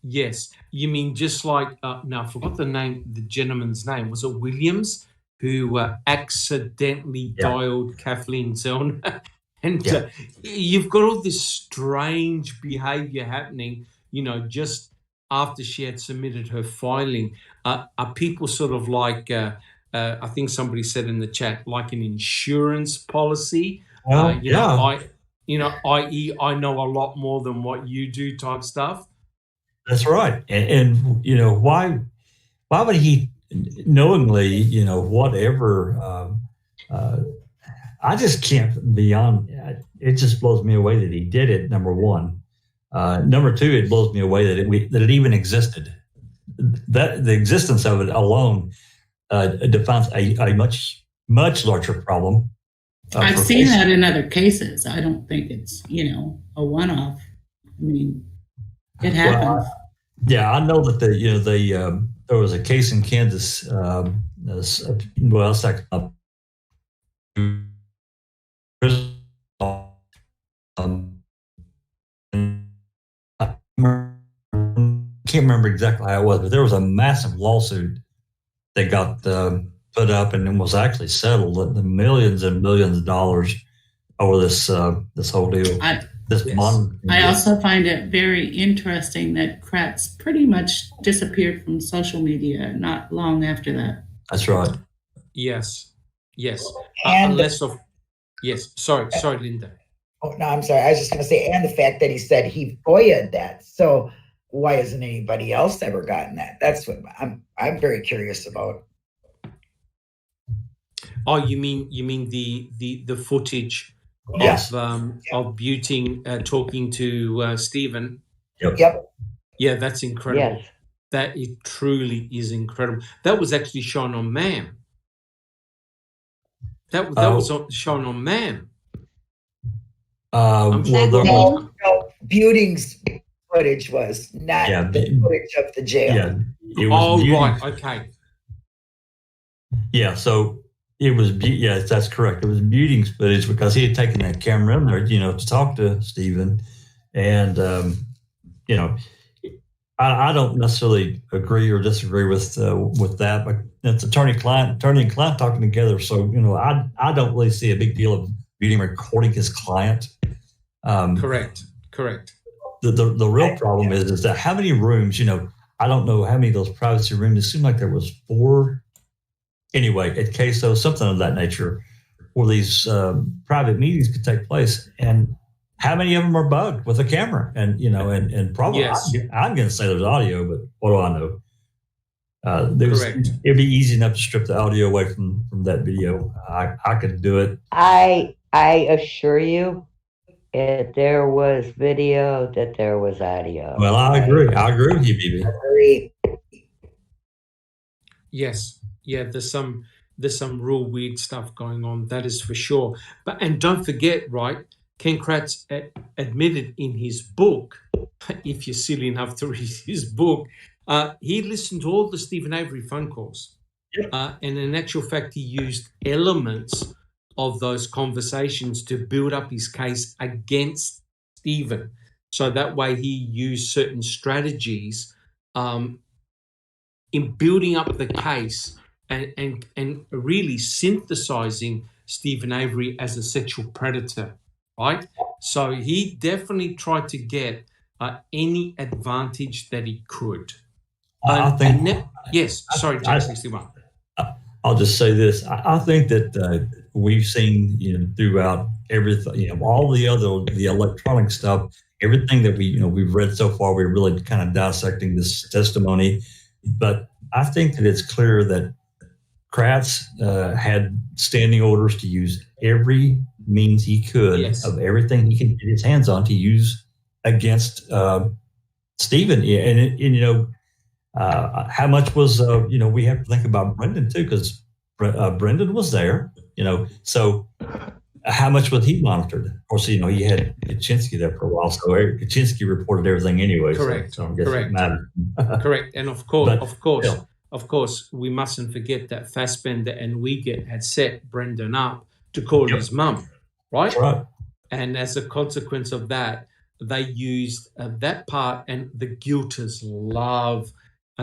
Speaker 2: Yes. You mean just like, now I forgot the gentleman's name. Was it Williams, who accidentally dialed Kathleen Zellner? And you've got all this strange behavior happening, just after she had submitted her filing. Are people sort of like, I think somebody said in the chat, like an insurance policy? i.e., I know a lot more than what you do type stuff.
Speaker 4: That's right. And why would he knowingly, whatever, I just can't beyond, it just blows me away that he did it, number one. Number two, it blows me away that it even existed. That the existence of it alone defines a much, much larger problem.
Speaker 5: I've seen that in other cases. I don't think it's, a one-off. I mean, it happens.
Speaker 4: I know that there was a case in Kansas. It's like can't remember exactly how it was, but there was a massive lawsuit that got put up and was actually settled at the millions and millions of dollars over this whole deal.
Speaker 5: I also find it very interesting that Kratz pretty much disappeared from social media not long after that.
Speaker 4: That's right.
Speaker 2: Yes.
Speaker 7: And
Speaker 2: Sorry, Linda.
Speaker 7: Oh, no, I'm sorry. I was just going to say, and the fact that he said he FOIA'd that. So why hasn't anybody else ever gotten that? That's what I'm very curious about.
Speaker 2: Oh, you mean the footage of Buting talking to Stephen?
Speaker 7: Yep.
Speaker 2: Yeah, that's incredible.
Speaker 3: Yes.
Speaker 2: That it truly is incredible. That was actually shown on MaM. That was shown on MaM.
Speaker 7: Buting's footage was not the footage of the jail.
Speaker 4: Yeah, it was
Speaker 2: right. Okay.
Speaker 4: Yeah, so it was. Yes, that's correct. It was Buting's footage because he had taken that camera in there, to talk to Stephen, and I don't necessarily agree or disagree with that, but it's attorney and client talking together. So I don't really see a big deal of Buting recording his client.
Speaker 2: Correct.
Speaker 4: The real problem is that how many rooms? I don't know how many of those privacy rooms. It seemed like there was 4. Anyway, at CASO, something of that nature, where these private meetings could take place, and how many of them are bugged with a camera? And and probably I'm going to say there's audio, but what do I know?
Speaker 2: Correct.
Speaker 4: It'd be easy enough to strip the audio away from that video. I could do it.
Speaker 3: I assure you, if there was video, that there was audio.
Speaker 4: Well, I agree with you, BB.
Speaker 7: Agree.
Speaker 2: Yes. Yeah, there's some there's some real weird stuff going on. That is for sure. And don't forget, right? Ken Kratz admitted in his book, if you're silly enough to read his book, he listened to all the Stephen Avery phone calls. And in actual fact, he used elements of those conversations to build up his case against Stephen. So that way he used certain strategies in building up the case and really synthesizing Stephen Avery as a sexual predator, right? So he definitely tried to get any advantage that he could.
Speaker 4: I think.
Speaker 2: Yes, sorry, Jason.
Speaker 4: I'll just say this. I think that we've seen, throughout everything, all the electronic stuff, everything that we've read so far, we're really kind of dissecting this testimony. But I think that it's clear that Kratz had standing orders to use every means he could of everything he can get his hands on to use against Stephen. And how much was, we have to think about Brendan too, because Brendan was there, so how much was he monitored? Of course, he had Kaczynski there for a while, so Kaczynski reported everything anyway.
Speaker 2: Correct.
Speaker 4: So I guess
Speaker 2: Correct.
Speaker 4: it mattered.
Speaker 2: Correct. And of course, we mustn't forget that Fassbender and Wiegert had set Brendan up to call his mum, right?
Speaker 4: Right.
Speaker 2: And as a consequence of that, they used that part, and the guilters love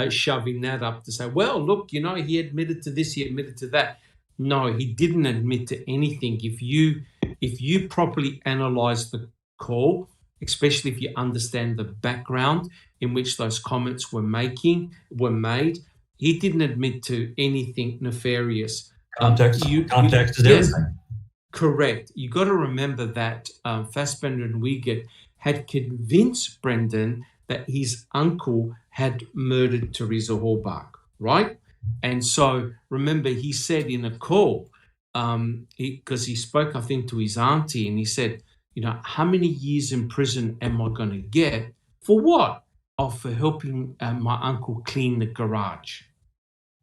Speaker 2: shoving that up to say, well, look, he admitted to this, he admitted to that. No, he didn't admit to anything. If you properly analyze the call, especially if you understand the background in which those comments were made, he didn't admit to anything nefarious.
Speaker 4: Context is everything.
Speaker 2: Correct. You got to remember that Fassbender and Wiegert had convinced Brendan that his uncle had murdered Teresa Halbach, right? And so remember, he said in a call, because he spoke, I think, to his auntie, and he said, how many years in prison am I going to get? For what? Oh, for helping my uncle clean the garage,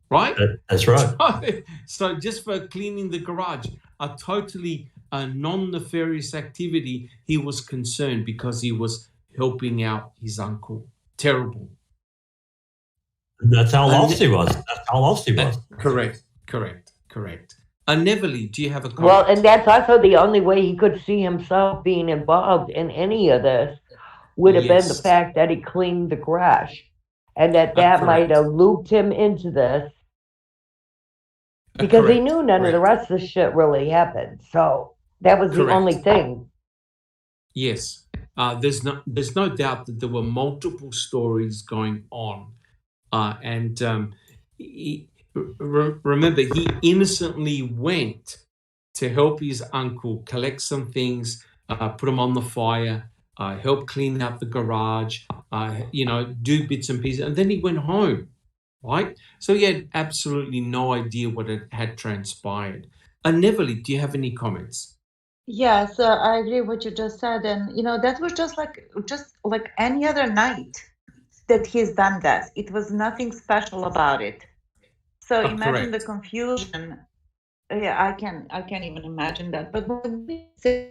Speaker 2: right?
Speaker 4: That's right.
Speaker 2: So just for cleaning the garage, a totally non-nefarious activity, he was concerned because he was helping out his uncle. Terrible.
Speaker 4: That's how lost he was.
Speaker 2: Correct. Neverly, do you have a comment?
Speaker 3: Well, and that's also the only way he could see himself being involved in any of this would have been the fact that he cleaned the garage, and that might have looped him into this, because he knew none of the rest of the shit really happened. So that was the only thing.
Speaker 2: Yes. There's no doubt that there were multiple stories going on. And remember, he innocently went to help his uncle collect some things, put them on the fire, help clean out the garage, do bits and pieces, and then he went home, right? So he had absolutely no idea what had transpired. Neverly, do you have any comments?
Speaker 1: Yes, I agree with what you just said, and that was just like any other night that he's done that. It was nothing special about it. So imagine the confusion. Yeah, I can't even imagine that. But when we say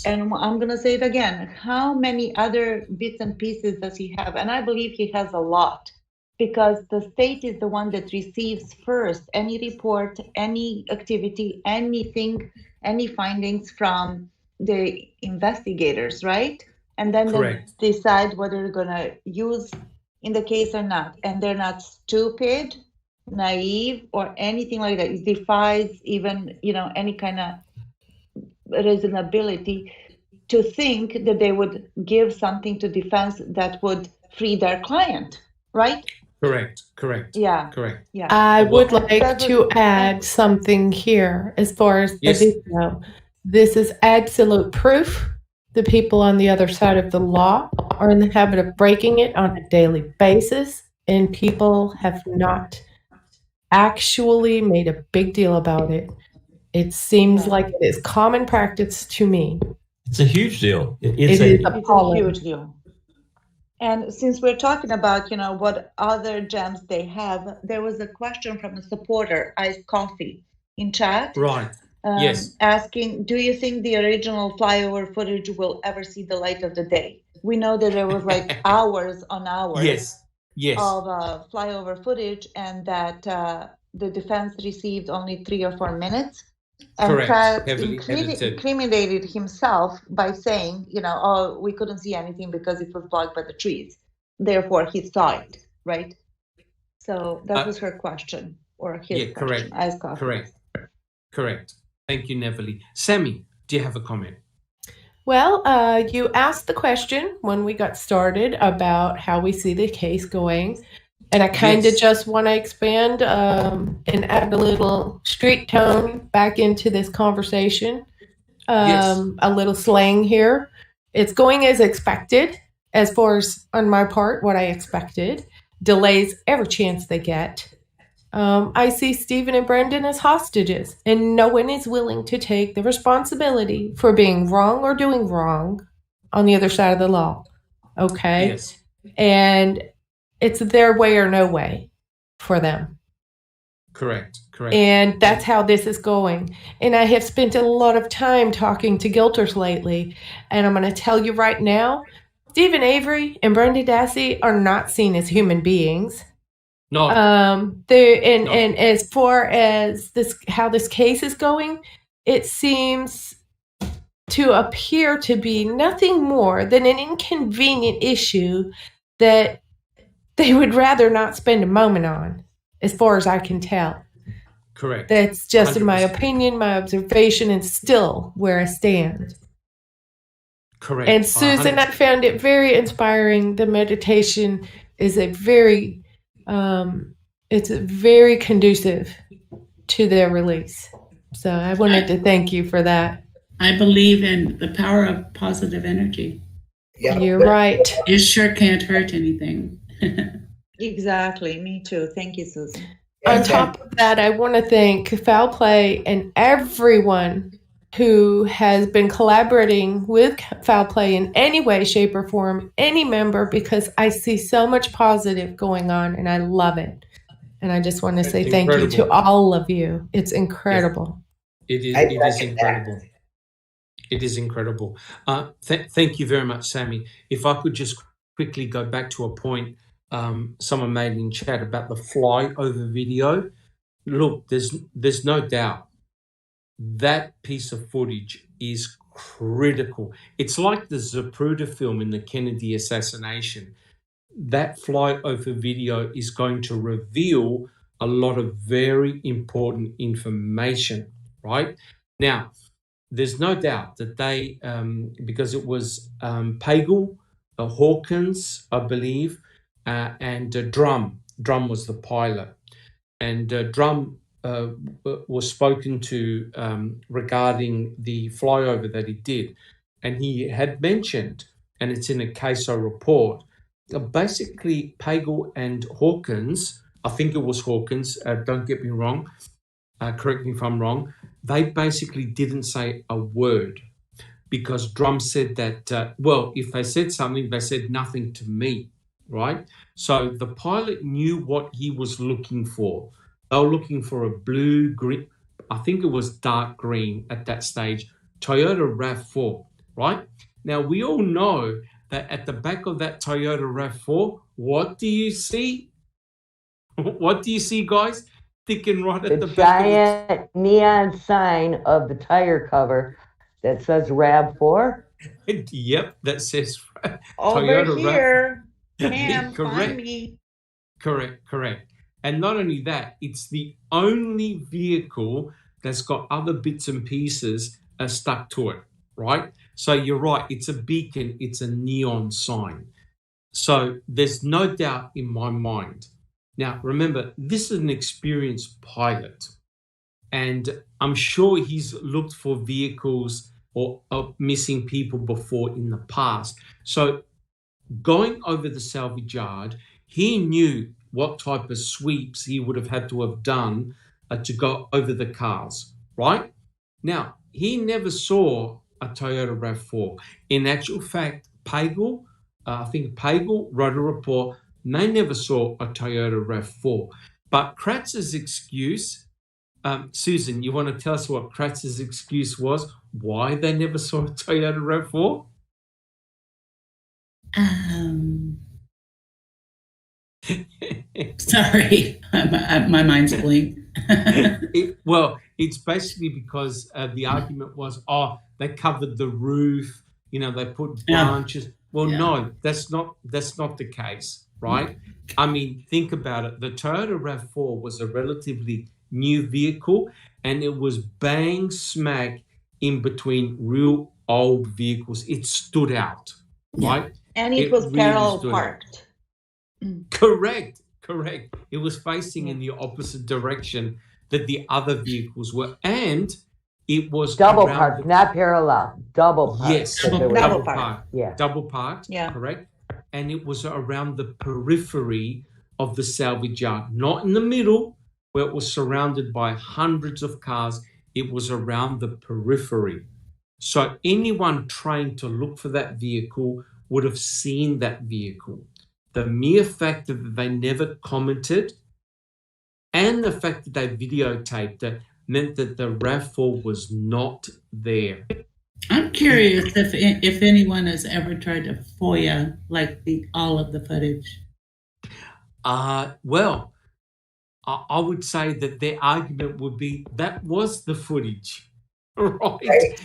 Speaker 1: and I'm going to say it again, how many other bits and pieces does he have? And I believe he has a lot, because the state is the one that receives first any report, any activity, anything, any findings from the investigators, right? And then they decide whether they're going to use in the case or not. And they're not stupid, naive, or anything like that. It defies even, any kind of reasonability to think that they would give something to defense that would free their client, right?
Speaker 2: Correct.
Speaker 1: Yeah.
Speaker 2: Correct.
Speaker 1: Yeah.
Speaker 6: I would like to add something here as far as the video. This is absolute proof the people on the other side of the law are in the habit of breaking it on a daily basis, and people have not actually made a big deal about it. It seems like it is common practice to me.
Speaker 4: It's a huge deal.
Speaker 6: It's
Speaker 1: It's a
Speaker 6: appalling.
Speaker 1: huge deal. And since we're talking about, what other gems they have, there was a question from a supporter, Iced Coffee, in chat.
Speaker 2: Right. Yes.
Speaker 1: Asking, do you think the original flyover footage will ever see the light of the day? We know that there was like hours on hours of flyover footage, and that the defense received only 3 or 4 minutes. And
Speaker 2: Correct.
Speaker 1: Pratt
Speaker 2: Heavily edited.
Speaker 1: incriminated himself by saying, oh, we couldn't see anything because it was blocked by the trees. Therefore, he saw it, right? So that was her question, or his question.
Speaker 2: Correct. Thank you, Neville. Sammy, do you have a comment?
Speaker 6: Well, you asked the question when we got started about how we see the case going. And I kind of just want to expand and add a little street tone back into this conversation. A little slang here. It's going as expected, as far as on my part, what I expected. Delays every chance they get. I see Stephen and Brendan as hostages, and no one is willing to take the responsibility for being wrong or doing wrong on the other side of the law. Okay?
Speaker 2: Yes.
Speaker 6: And it's their way or no way for them.
Speaker 2: Correct.
Speaker 6: And that's how this is going. And I have spent a lot of time talking to guilters lately, and I'm going to tell you right now, Stephen Avery and Brenda Dassey are not seen as human beings.
Speaker 2: No.
Speaker 6: And as far as how this case is going, it seems to appear to be nothing more than an inconvenient issue that they would rather not spend a moment on, as far as I can tell.
Speaker 2: Correct.
Speaker 6: That's just
Speaker 2: 100%.
Speaker 6: my opinion, my observation, and still where I stand.
Speaker 2: Correct.
Speaker 6: And Susan, 100%. I found it very inspiring. The meditation is it's very conducive to their release. So I wanted to thank you for that.
Speaker 5: I believe in the power of positive energy.
Speaker 7: Yeah,
Speaker 6: you're right.
Speaker 5: It sure can't hurt anything.
Speaker 1: Exactly. Me too. Thank you, Susan.
Speaker 6: On top of that, I want to thank Foul Play and everyone who has been collaborating with Foul Play in any way, shape, or form, any member, because I see so much positive going on and I love it. And I just want to say thank you to all of you. It's incredible.
Speaker 2: It is incredible. It is incredible. Thank you very much, Sammy. If I could just quickly go back to a point someone made in chat about the flyover video. Look, there's no doubt that piece of footage is critical. It's like the Zapruder film in the Kennedy assassination. That flyover video is going to reveal a lot of very important information, right? Now, there's no doubt that they, because it was Pagel, Hawkins, I believe, and Drum was the pilot. And Drum was spoken to regarding the flyover that he did. And he had mentioned, and it's in a CASO report, basically Pagel and Hawkins, I think it was Hawkins, don't get me wrong, correct me if I'm wrong, they basically didn't say a word because Drum said that, if they said something, they said nothing to me, right? So the pilot knew what he was looking for. They were looking for a blue, green, I think it was dark green at that stage, Toyota RAV4, right? Now, we all know that at the back of that Toyota RAV4, what do you see? What do you see, guys? Sticking right at the back.
Speaker 3: The giant neon sign of the tire cover that says RAV4.
Speaker 2: Yep, that says
Speaker 1: over
Speaker 2: Toyota
Speaker 1: here.
Speaker 2: RAV4.
Speaker 1: Find me.
Speaker 2: Correct. And not only that, it's the only vehicle that's got other bits and pieces stuck to it, right? So you're right, it's a beacon, it's a neon sign. So there's no doubt in my mind. Now, remember, this is an experienced pilot, and I'm sure he's looked for vehicles or missing people before in the past. So going over the salvage yard, he knew what type of sweeps he would have had to have done to go over the cars, right? Now, he never saw a Toyota RAV4. In actual fact, Pagel, I think Pagel wrote a report. They never saw a Toyota RAV4. But Kratz's excuse, Susan, you want to tell us what Kratz's excuse was? Why they never saw a Toyota RAV4?
Speaker 5: Sorry, my mind's blank.
Speaker 2: It's basically because the argument was, they covered the roof, they put branches. Yeah. Well, no, that's not the case, right? I mean, think about it. The Toyota RAV4 was a relatively new vehicle, and it was bang smack in between real old vehicles. It stood out, right?
Speaker 1: And it was really parallel parked.
Speaker 2: Correct. It was facing in the opposite direction that the other vehicles were, and it was
Speaker 3: double parked, not parallel. Double parked.
Speaker 2: Yes, double parked.
Speaker 3: Yeah,
Speaker 2: double parked. Yeah, correct. And it was around the periphery of the salvage yard, not in the middle where it was surrounded by hundreds of cars. It was around the periphery. So anyone trained to look for that vehicle would have seen that vehicle. The mere fact that they never commented and the fact that they videotaped it meant that the RAV4 was not there.
Speaker 5: I'm curious if anyone has ever tried to FOIA like all of the footage.
Speaker 2: Well, I would say that their argument would be that was the footage, right?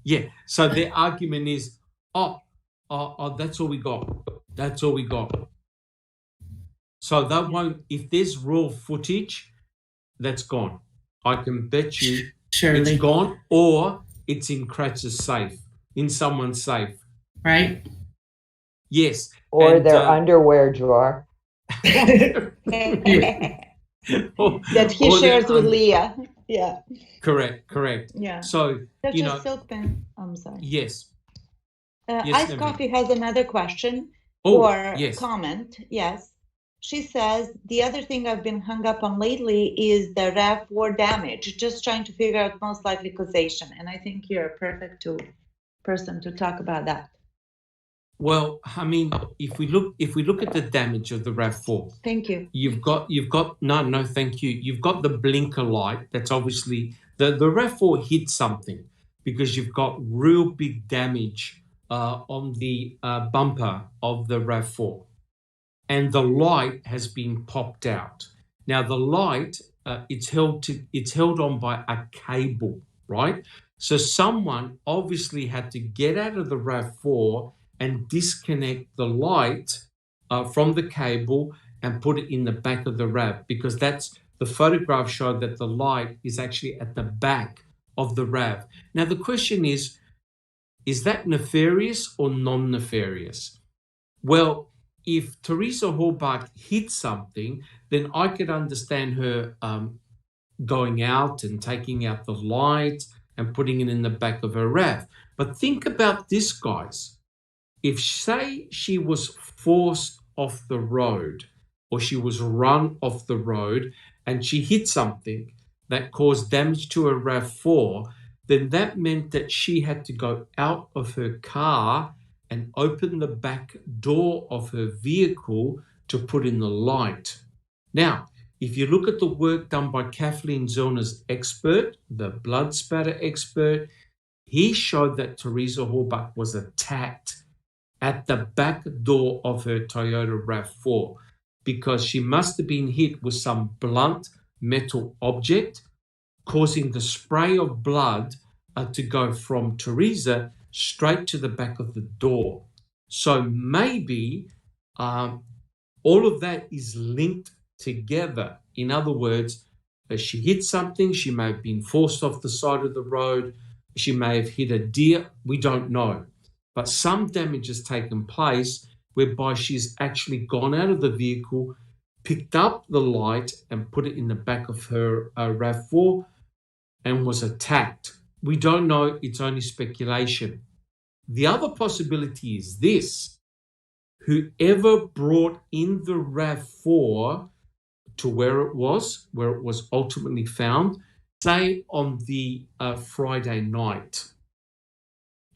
Speaker 2: Yeah. So their argument is, that's all we got. That's all we got. So that won't, if there's raw footage, that's gone. I can bet you it's gone, or it's in Kratz's safe, in someone's safe.
Speaker 5: Right?
Speaker 2: Yes.
Speaker 3: Or their underwear drawer.
Speaker 1: That he shares with Leah. Yeah.
Speaker 2: Correct.
Speaker 1: Yeah.
Speaker 2: So,
Speaker 1: Dr. Silkman, I'm sorry.
Speaker 2: Yes.
Speaker 1: Iced Coffee has another question comment. Yes. She says, the other thing I've been hung up on lately is the RAV4 damage, just trying to figure out most likely causation. And I think you're a perfect person to talk about that.
Speaker 2: Well, I mean, if we look at the damage of the RAV4.
Speaker 1: Thank you.
Speaker 2: You've got no, thank you. You've got the blinker light. That's obviously the RAV4 hit something because you've got real big damage on the bumper of the RAV4. And the light has been popped out. Now the light, it's held on by a cable, right? So someone obviously had to get out of the RAV4 and disconnect the light from the cable and put it in the back of the RAV, because that's the photograph showed that the light is actually at the back of the RAV. Now the question is that nefarious or non-nefarious? Well, if Teresa Horbach hit something, then I could understand her going out and taking out the light and putting it in the back of her RAV. But think about this, guys. If, say, she was forced off the road or she was run off the road and she hit something that caused damage to her RAV4, then that meant that she had to go out of her car and open the back door of her vehicle to put in the light. Now, if you look at the work done by Kathleen Zellner's expert, the blood spatter expert, he showed that Teresa Horbach was attacked at the back door of her Toyota RAV4 because she must have been hit with some blunt metal object, causing the spray of blood to go from Teresa straight to the back of the door. So maybe all of that is linked together. In other words, she hit something, she may have been forced off the side of the road, she may have hit a deer, we don't know. But some damage has taken place whereby she's actually gone out of the vehicle, picked up the light and put it in the back of her RAV4 and was attacked. We don't know, it's only speculation. The other possibility is this: whoever brought in the RAV4 to where it was ultimately found, say on the Friday night,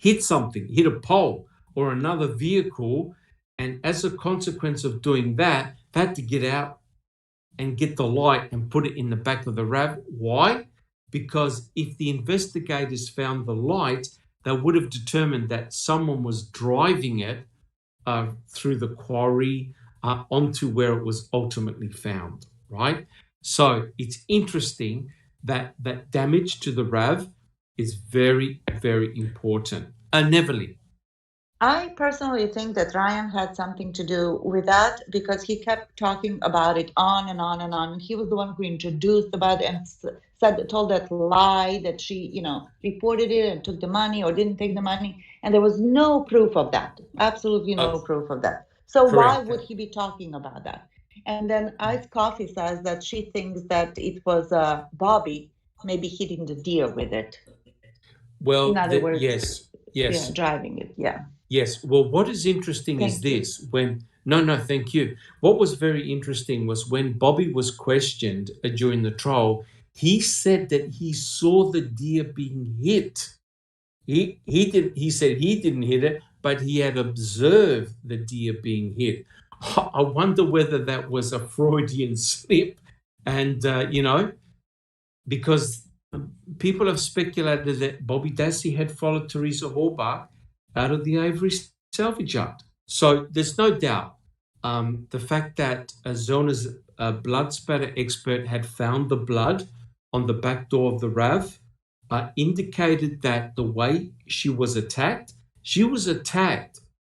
Speaker 2: hit something, hit a pole or another vehicle. And as a consequence of doing that, they had to get out and get the light and put it in the back of the RAV. Why? Because if the investigators found the light, they would have determined that someone was driving it through the quarry onto where it was ultimately found, right? So it's interesting that that damage to the RAV is very, very important. Neverly.
Speaker 1: I personally think that Ryan had something to do with that because he kept talking about it on and on and on. He was the one who introduced about it and told that lie that she, reported it and took the money or didn't take the money. And there was no proof of that. Absolutely no proof of that. So correct. Why would he be talking about that? And then Ice Coffee says that she thinks that it was Bobby maybe hitting the deer with it.
Speaker 2: Well, in other words, yes.
Speaker 1: Yeah, driving it, yeah.
Speaker 2: Yes. Well, what is interesting is this. Thank you. What was very interesting was when Bobby was questioned during the trial, he said that he saw the deer being hit. He said he didn't hit it, but he had observed the deer being hit. I wonder whether that was a Freudian slip, and because people have speculated that Bobby Dassey had followed Teresa Halbach out of the Avery salvage yard. So there's no doubt the fact that Zona's blood spatter expert had found the blood on the back door of the RAV indicated that the way she was attacked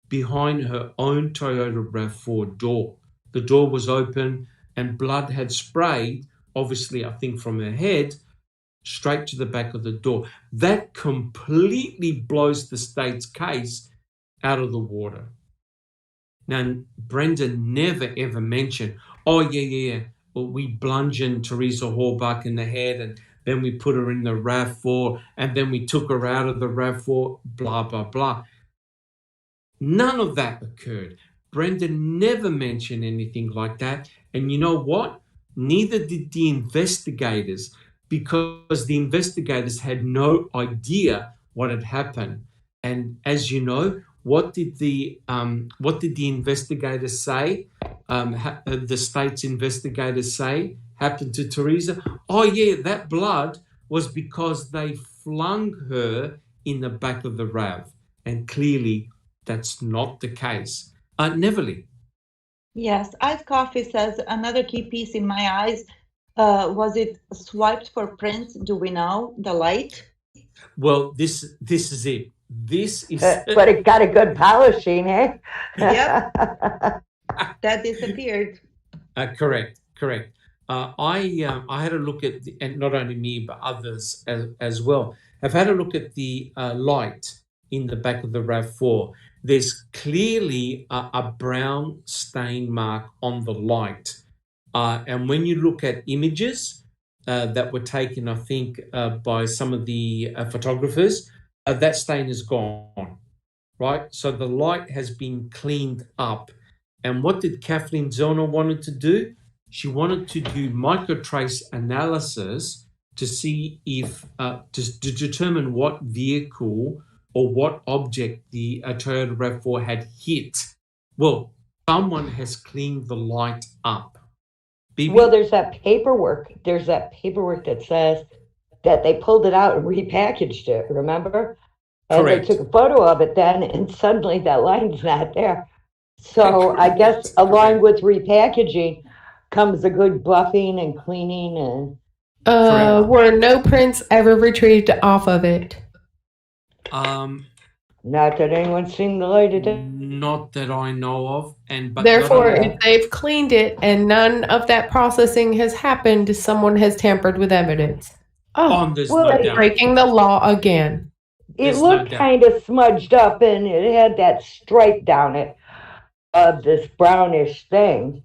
Speaker 2: behind her own Toyota RAV4 door. The door was open and blood had sprayed, obviously I think from her head, straight to the back of the door. That completely blows the state's case out of the water. Now, Brenda never ever mentioned, well, we bludgeoned Teresa Halbach in the head and then we put her in the RAV4 and then we took her out of the RAV4, blah, blah, blah. None of that occurred. Brenda never mentioned anything like that. And you know what? Neither did the investigators, because the investigators had no idea what had happened. And as you know, what did the investigators say? The state's investigators say happened to Teresa. Oh yeah, that blood was because they flung her in the back of the RAV, and clearly that's not the case. Neverly.
Speaker 1: Yes, Ice Coffee says another key piece in my eyes. Was it swiped for prints? Do we know the light?
Speaker 2: Well, this is it. This is.
Speaker 3: But it got a good polishing, eh?
Speaker 1: Yep. That disappeared.
Speaker 2: Correct. I had a look at, and not only me but others as well, have had a look at the light in the back of the RAV4. There's clearly a brown stain mark on the light. And when you look at images that were taken, I think, by some of the photographers, that stain is gone, right? So the light has been cleaned up. And what did Kathleen Zona wanted to do? She wanted to do microtrace analysis to see if, to determine what vehicle or what object the Toyota RAV4 had hit. Well, someone has cleaned the light up. Bibi?
Speaker 3: Well, there's that paperwork. There's that paperwork that says that they pulled it out and repackaged it, remember? And
Speaker 2: correct.
Speaker 3: They took a photo of it then, and suddenly that line's not there. So I guess along with repackaging comes a good buffing and cleaning and
Speaker 6: were no prints ever retrieved off of it?
Speaker 3: Not that anyone's seen the light of day.
Speaker 2: Not that I know of. But
Speaker 6: therefore, if they've cleaned it and none of that processing has happened, someone has tampered with evidence. Oh, well, breaking the law again.
Speaker 3: It looked kind of smudged up, and it had that stripe down it of this brownish thing.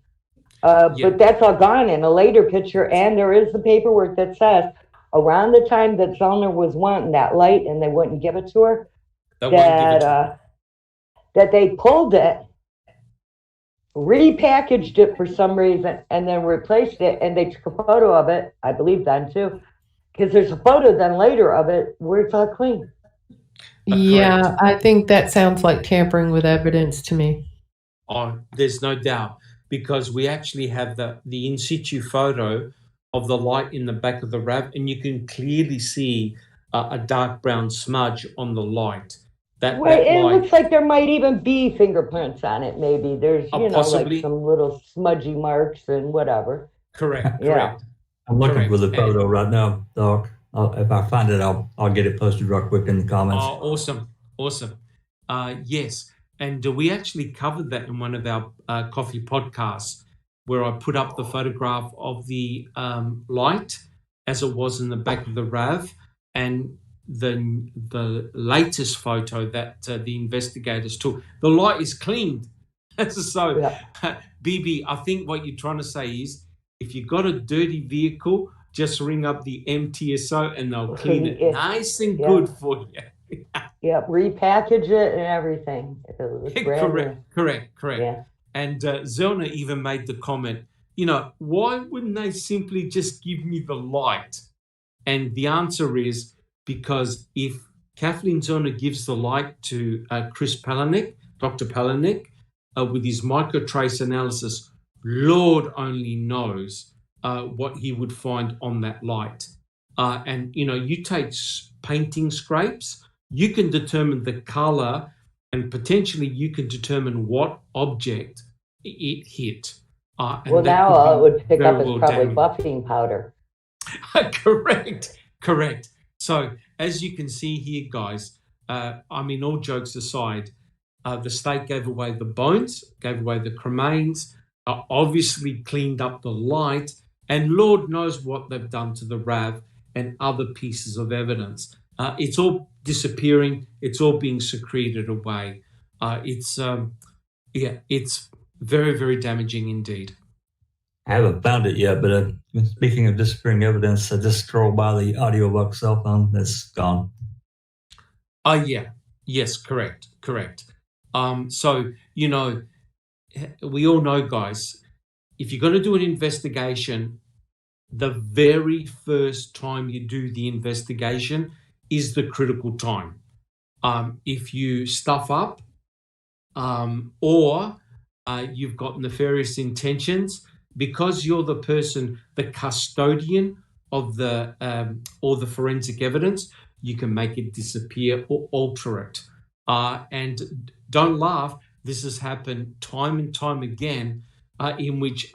Speaker 3: But that's all gone in a later picture, and there is the paperwork that says around the time that Zellner was wanting that light and they wouldn't give it to her, that they pulled it, repackaged it for some reason, and then replaced it, and they took a photo of it, I believe then too, because there's a photo then later of it where it's all clean.
Speaker 6: Yeah, I think that sounds like tampering with evidence to me.
Speaker 2: Oh, there's no doubt, because we actually have the in situ photo of the light in the back of the RAV, and you can clearly see a dark brown smudge on the light.
Speaker 3: Right,
Speaker 2: That
Speaker 3: it
Speaker 2: light,
Speaker 3: looks like there might even be fingerprints on it. Maybe there's,
Speaker 2: possibly.
Speaker 3: like some little smudgy marks and whatever.
Speaker 2: Correct.
Speaker 3: Yeah.
Speaker 4: I'm looking
Speaker 2: Correct.
Speaker 4: for the photo right now, Doc. If I find it, I'll get it posted real quick in the comments.
Speaker 2: Oh, awesome. Yes, and we actually covered that in one of our coffee podcasts, where I put up the photograph of the light as it was in the back of the RAV, and the latest photo that the investigators took. The light is cleaned. So,
Speaker 3: Yeah.
Speaker 2: BB, I think what you're trying to say is, if you've got a dirty vehicle, just ring up the MTSO and they'll clean it nice and good for you.
Speaker 3: Yeah, repackage it and everything.
Speaker 2: Correct.
Speaker 3: Yeah.
Speaker 2: And Zelna even made the comment, why wouldn't they simply just give me the light? And the answer is because if Kathleen Zelna gives the light to Chris Palahniuk, Dr. Palahniuk, with his microtrace analysis, Lord only knows what he would find on that light. And, you take painting scrapes, you can determine the color, and potentially you can determine what object it hit.
Speaker 3: Well, now it would pick up as probably buffing powder.
Speaker 2: Correct. So, as you can see here, guys, all jokes aside, the state gave away the bones, gave away the cremains, obviously cleaned up the light, and Lord knows what they've done to the RAV and other pieces of evidence. It's all disappearing. It's all being secreted away. It's very, very damaging indeed.
Speaker 4: I haven't found it yet, but speaking of disappearing evidence, I just scrolled by the audiobook cell phone. That's gone.
Speaker 2: Yes, correct. So, we all know, guys, if you're going to do an investigation, the very first time you do the investigation is the critical time. If you stuff up or you've got nefarious intentions, because you're the person, the custodian of the or the forensic evidence, you can make it disappear or alter it. And don't laugh, this has happened time and time again, in which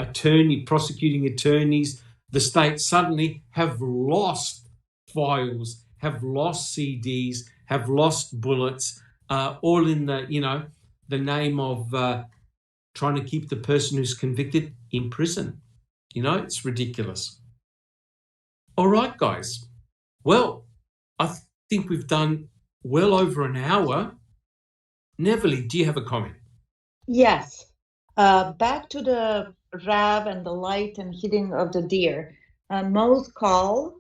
Speaker 2: prosecuting attorneys, the state suddenly have lost files, have lost CDs, have lost bullets, all in the name of trying to keep the person who's convicted in prison. It's ridiculous. All right, guys. Well, I think we've done well over an hour. Neverly, do you have a comment?
Speaker 1: Yes. Back to the RAV and the light and hitting of the deer. Mo's call,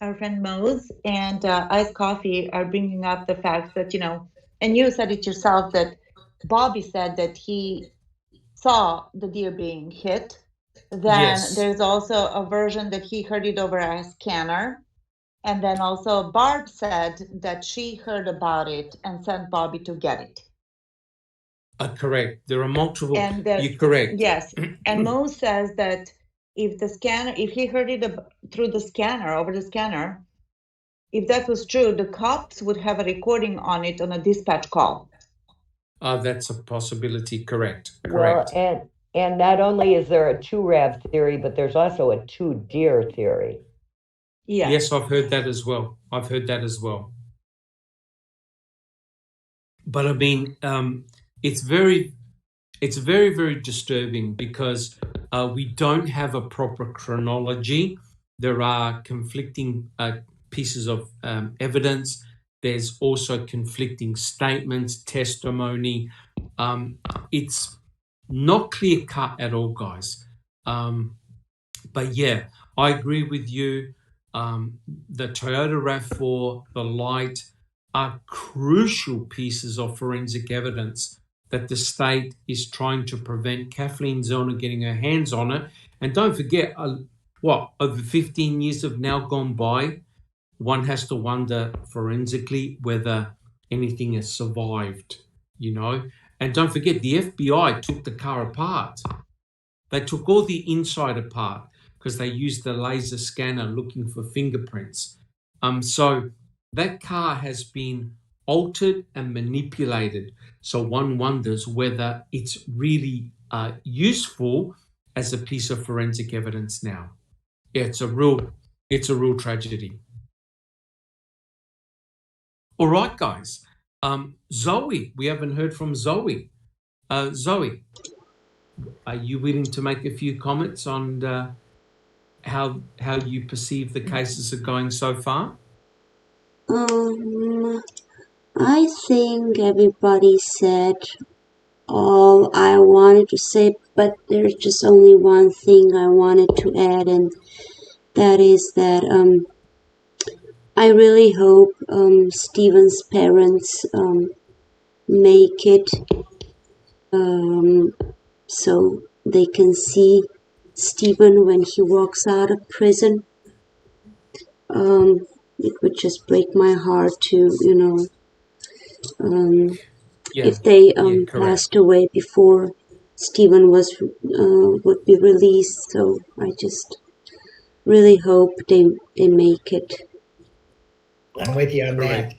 Speaker 1: our friend Mo's, and Iced Coffee are bringing up the fact that, and you said it yourself, that Bobby said that he saw the deer being hit. Then there's also a version that he heard it over a scanner. And then also Barb said that she heard about it and sent Bobby to get it.
Speaker 2: Correct. There are multiple. You're correct.
Speaker 1: Yes. And Mo says that if he heard it through the scanner, over the scanner, if that was true, the cops would have a recording on it on a dispatch call.
Speaker 2: That's a possibility. Correct.
Speaker 3: Well, and not only is there a 2 RAV theory, but there's also a 2 deer theory.
Speaker 2: Yes, I've heard that as well. But I mean, it's very, very disturbing because we don't have a proper chronology. There are conflicting pieces of evidence. There's also conflicting statements, testimony. It's not clear cut at all, guys. But yeah, I agree with you. The Toyota RAV4, the light are crucial pieces of forensic evidence that the state is trying to prevent Kathleen Zellner getting her hands on it. And don't forget, over 15 years have now gone by. One has to wonder forensically whether anything has survived, you know. And don't forget, the FBI took the car apart. They took all the inside apart because they used the laser scanner looking for fingerprints. So that car has been altered and manipulated. So one wonders whether it's really useful as a piece of forensic evidence now. Yeah, it's a real tragedy. All right, guys. Zoe, we haven't heard from Zoe. Zoe, are you willing to make a few comments on how you perceive the cases are going so far?
Speaker 8: I think everybody said all I wanted to say, but there's just only one thing I wanted to add, and that is that I really hope Stephen's parents make it so they can see Stephen when he walks out of prison. It would just break my heart to, if they passed away before Stephen would be released. So I just really hope they make it.
Speaker 7: I'm with you on that.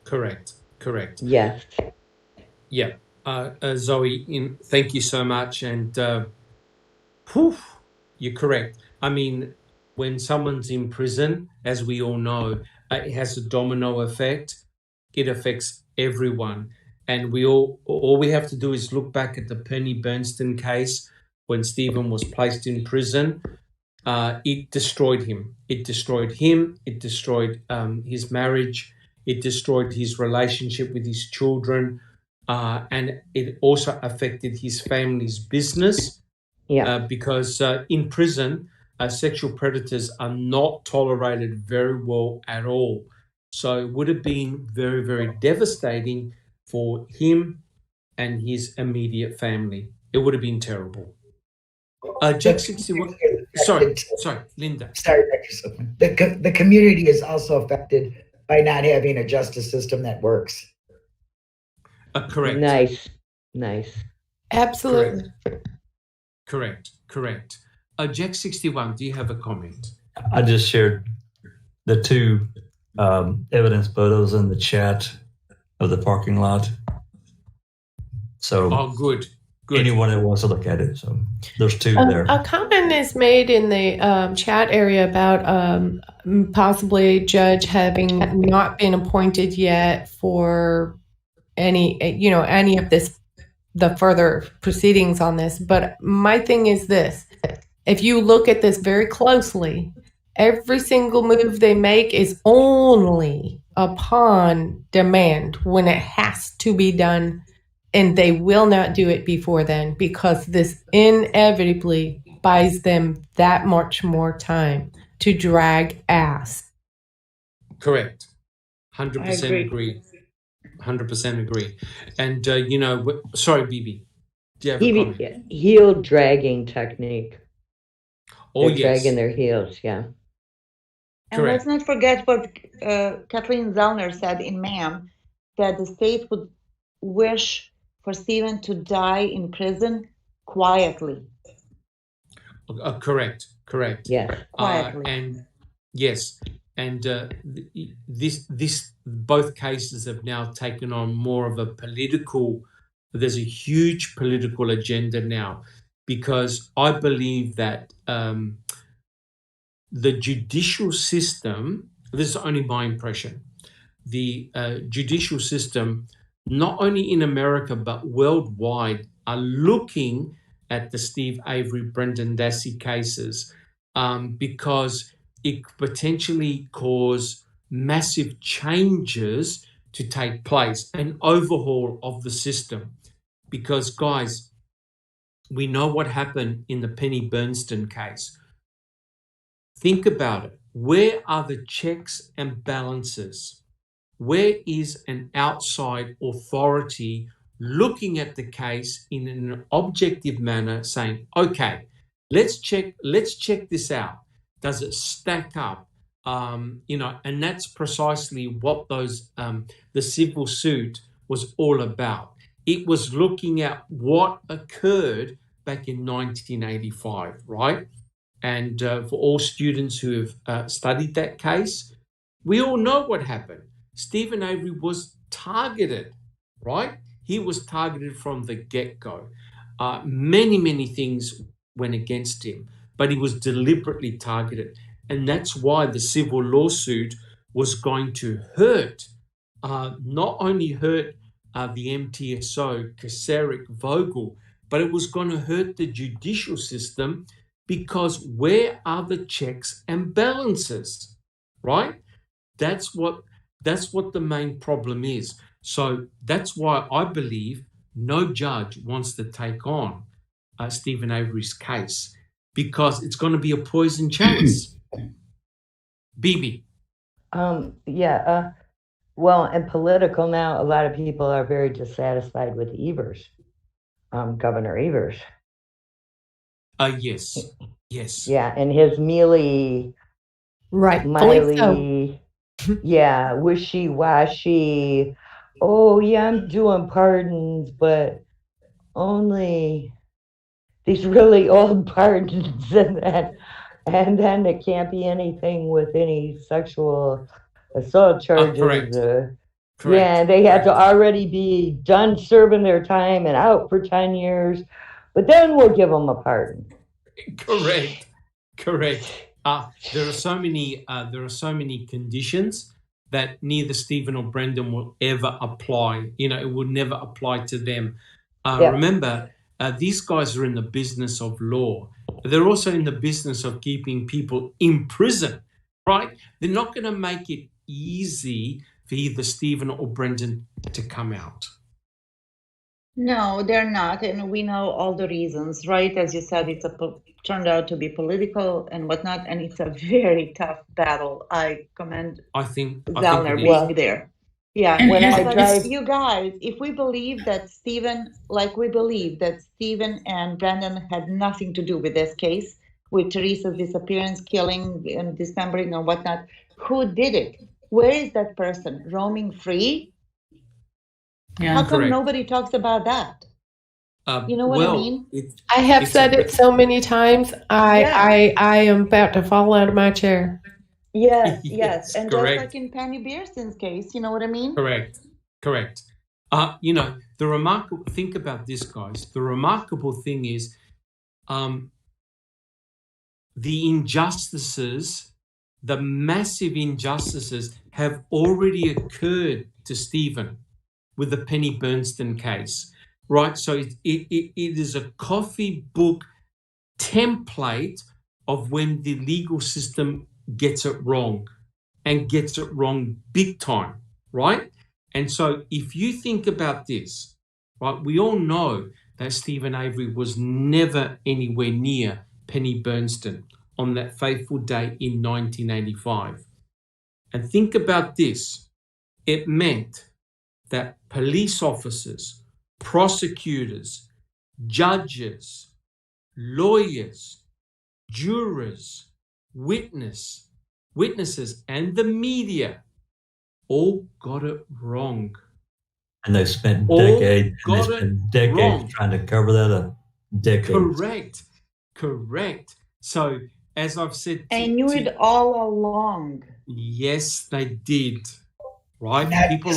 Speaker 2: Correct.
Speaker 3: Yes.
Speaker 2: Yeah. Zoe, thank you so much. And you're correct. I mean, when someone's in prison, as we all know, it has a domino effect. It affects everyone. And all we have to do is look back at the Penny Bernstein case when Stephen was placed in prison. It destroyed him. It destroyed him. It destroyed his marriage. It destroyed his relationship with his children. And it also affected his family's business.
Speaker 3: Yeah.
Speaker 2: Because in prison, sexual predators are not tolerated very well at all. So it would have been very, very devastating for him and his immediate family. It would have been terrible. Jack 61. Sorry, Linda.
Speaker 7: Sorry, Dr. Silkman. The community is also affected by not having a justice system that works.
Speaker 2: Correct.
Speaker 3: Nice.
Speaker 6: Absolutely.
Speaker 2: Correct. Jack 61, do you have a comment?
Speaker 4: I just shared the two evidence photos in the chat of the parking lot. So
Speaker 2: good.
Speaker 4: Anyone that wants to look at it. So there's two there.
Speaker 6: A comment is made in the chat area about possibly a judge having not been appointed yet for any of this, the further proceedings on this. But my thing is this: if you look at this very closely, every single move they make is only upon demand when it has to be done. And they will not do it before then, because this inevitably buys them that much more time to drag ass.
Speaker 2: Correct. 100% agree. 100% agree. And, sorry, Bibi. Do you have a comment?
Speaker 3: Heel dragging technique.
Speaker 2: Oh,
Speaker 3: They're dragging their heels, yeah.
Speaker 1: And let's not forget what Kathleen Zellner said in MaM, that the state would wish for Stephen to die in prison quietly.
Speaker 2: Correct.
Speaker 3: Yes.
Speaker 1: Quietly.
Speaker 2: And yes, and this both cases have now taken on more of a political. There's a huge political agenda now, because I believe that the judicial system. This is only my impression. The judicial system, not only in America but worldwide, are looking at the Steve Avery, Brendan Dassey cases because it could potentially cause massive changes to take place, an overhaul of the system. Because, guys, we know what happened in the Penny Bernstein case. Think about it. Where are the checks and balances? Where is an outside authority looking at the case in an objective manner, saying, okay, let's check this out. Does it stack up? And that's precisely what the civil suit was all about. It was looking at what occurred back in 1985, right? And for all students who have studied that case, we all know what happened. Stephen Avery was targeted, right? He was targeted from the get-go. Many things went against him, but he was deliberately targeted. And that's why the civil lawsuit was going to hurt, not only hurt the MTSO, Kaseric, Vogel, but it was going to hurt the judicial system, because where are the checks and balances, right? That's what the main problem is. So that's why I believe no judge wants to take on Stephen Avery's case, because it's going to be a poison chalice. Bibi.
Speaker 3: Yeah. Well, and political now, a lot of people are very dissatisfied with Evers, Governor Evers.
Speaker 2: Yes.
Speaker 3: Yeah, and his mealy, Miley, yeah, wishy-washy. Oh, yeah, I'm doing pardons, but only these really old pardons, and then it can't be anything with any sexual assault charges.
Speaker 2: Correct.
Speaker 3: Yeah, they had to already be done serving their time and out for 10 years, but then we'll give them a pardon.
Speaker 2: Correct. There are so many conditions that neither Stephen or Brendan will ever apply. It will never apply to them. Remember, these guys are in the business of law. They're also in the business of keeping people in prison, right? They're not going to make it easy for either Stephen or Brendan to come out.
Speaker 1: No, they're not, and we know all the reasons, right? As you said, turned out to be political and whatnot, and it's a very tough battle. I commend Zellner being there. Yeah, you guys, if we believe that Stephen and Brendan had nothing to do with this case, with Teresa's disappearance, killing, and dismembering and whatnot, who did it? Where is that person? Roaming free? Yeah. How come nobody talks about that? You know what I mean?
Speaker 6: I have said it so many times. I am about to fall out of my chair.
Speaker 1: Yes. And correct. Just like in Penny Beerson's case, you know what I mean?
Speaker 2: Correct. Think about this, guys. The remarkable thing is the injustices, the massive injustices have already occurred to Stephen with the Penny Bernstein case, right? So it is a coffee book template of when the legal system gets it wrong, and gets it wrong big time, right? And so if you think about this, right, we all know that Stephen Avery was never anywhere near Penny Bernstein on that fateful day in 1985. And think about this. It meant that police officers, prosecutors, judges, lawyers, jurors, witnesses, and the media all got it wrong.
Speaker 4: And they spent decades trying to cover that up. Decades.
Speaker 2: Correct. So, as I've said,
Speaker 1: they knew it all along.
Speaker 2: Yes, they did. Right?
Speaker 7: Not people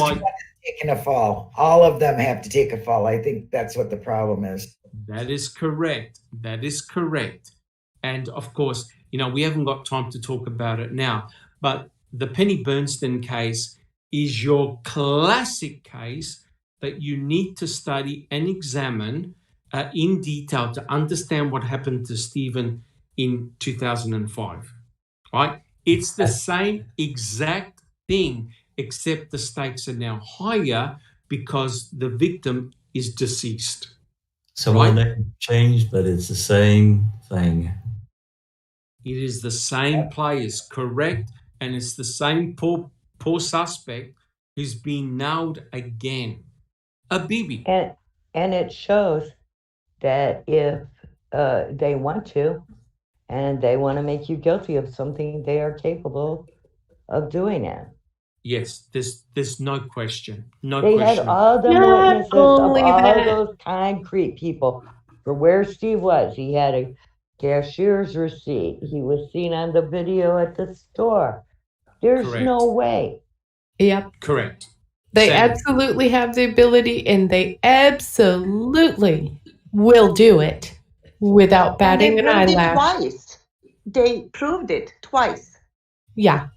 Speaker 7: taking a fall. All of them have to take a fall. I think that's what the problem is.
Speaker 2: That is correct. And of course, we haven't got time to talk about it now, but the Penny Bernstein case is your classic case that you need to study and examine in detail to understand what happened to Stephen in 2005, right? It's the same exact thing, except the stakes are now higher because the victim is deceased.
Speaker 4: So right? That changed, but it's the same thing.
Speaker 2: It is the same players, correct? And it's the same poor suspect who's been nailed again. Bibi.
Speaker 3: And it shows that if they want to, and they want to make you guilty of something, they are capable of doing it.
Speaker 2: Yes, there's no question. No
Speaker 3: They
Speaker 2: question.
Speaker 3: had all the
Speaker 6: Not
Speaker 3: witnesses of
Speaker 6: only
Speaker 3: all
Speaker 6: that.
Speaker 3: those concrete people for where Steve was. He had a cashier's receipt. He was seen on the video at the store. There's
Speaker 2: Correct.
Speaker 3: no way.
Speaker 6: Yep.
Speaker 2: Correct.
Speaker 6: They
Speaker 2: Sam.
Speaker 6: absolutely have the ability, and they absolutely will do it without batting an
Speaker 1: And they proved it
Speaker 6: eyelash.
Speaker 1: twice. They proved it twice.
Speaker 6: Yeah,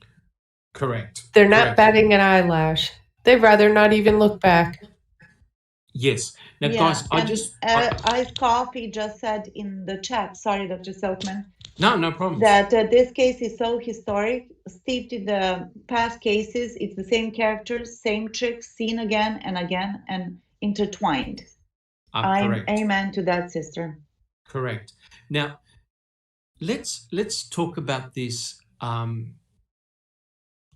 Speaker 2: Correct.
Speaker 6: they're not
Speaker 2: Correct.
Speaker 6: batting an eyelash. They'd rather not even look back.
Speaker 2: Yes. Now,
Speaker 1: Yeah,
Speaker 2: guys,
Speaker 1: and Iced Coffee just said in the chat, sorry, Dr. Silkman,
Speaker 2: no problem.
Speaker 1: that this case is so historic. Steve did the past cases. It's the same characters, same tricks, seen again and again and intertwined.
Speaker 2: Correct.
Speaker 1: Amen to that, sister.
Speaker 2: Correct. Now, let's talk about this. I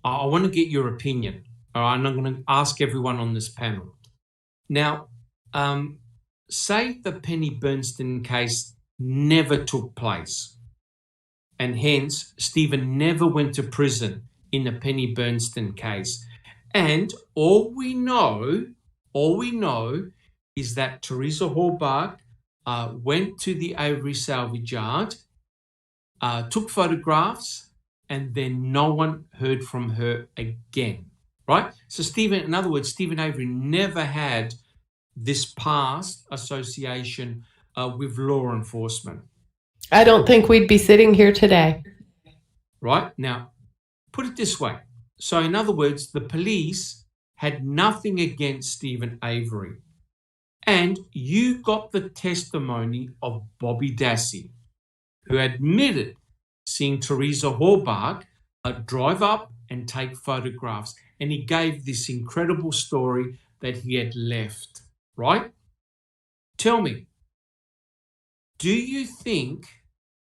Speaker 2: want to get your opinion. All right, and I'm going to ask everyone on this panel. Now, say the Penny Bernstein case never took place, and hence Stephen never went to prison in the Penny Bernstein case. And all we know is that Teresa Horbach went to the Avery salvage yard, took photographs, and then no one heard from her again, right? So in other words, Stephen Avery never had this past association with law enforcement.
Speaker 6: I don't think we'd be sitting here today.
Speaker 2: Right? Now, put it this way. So in other words, the police had nothing against Stephen Avery. And you got the testimony of Bobby Dassey, who admitted seeing Teresa Horbach drive up and take photographs. And he gave this incredible story that he had left, right? Tell me, do you think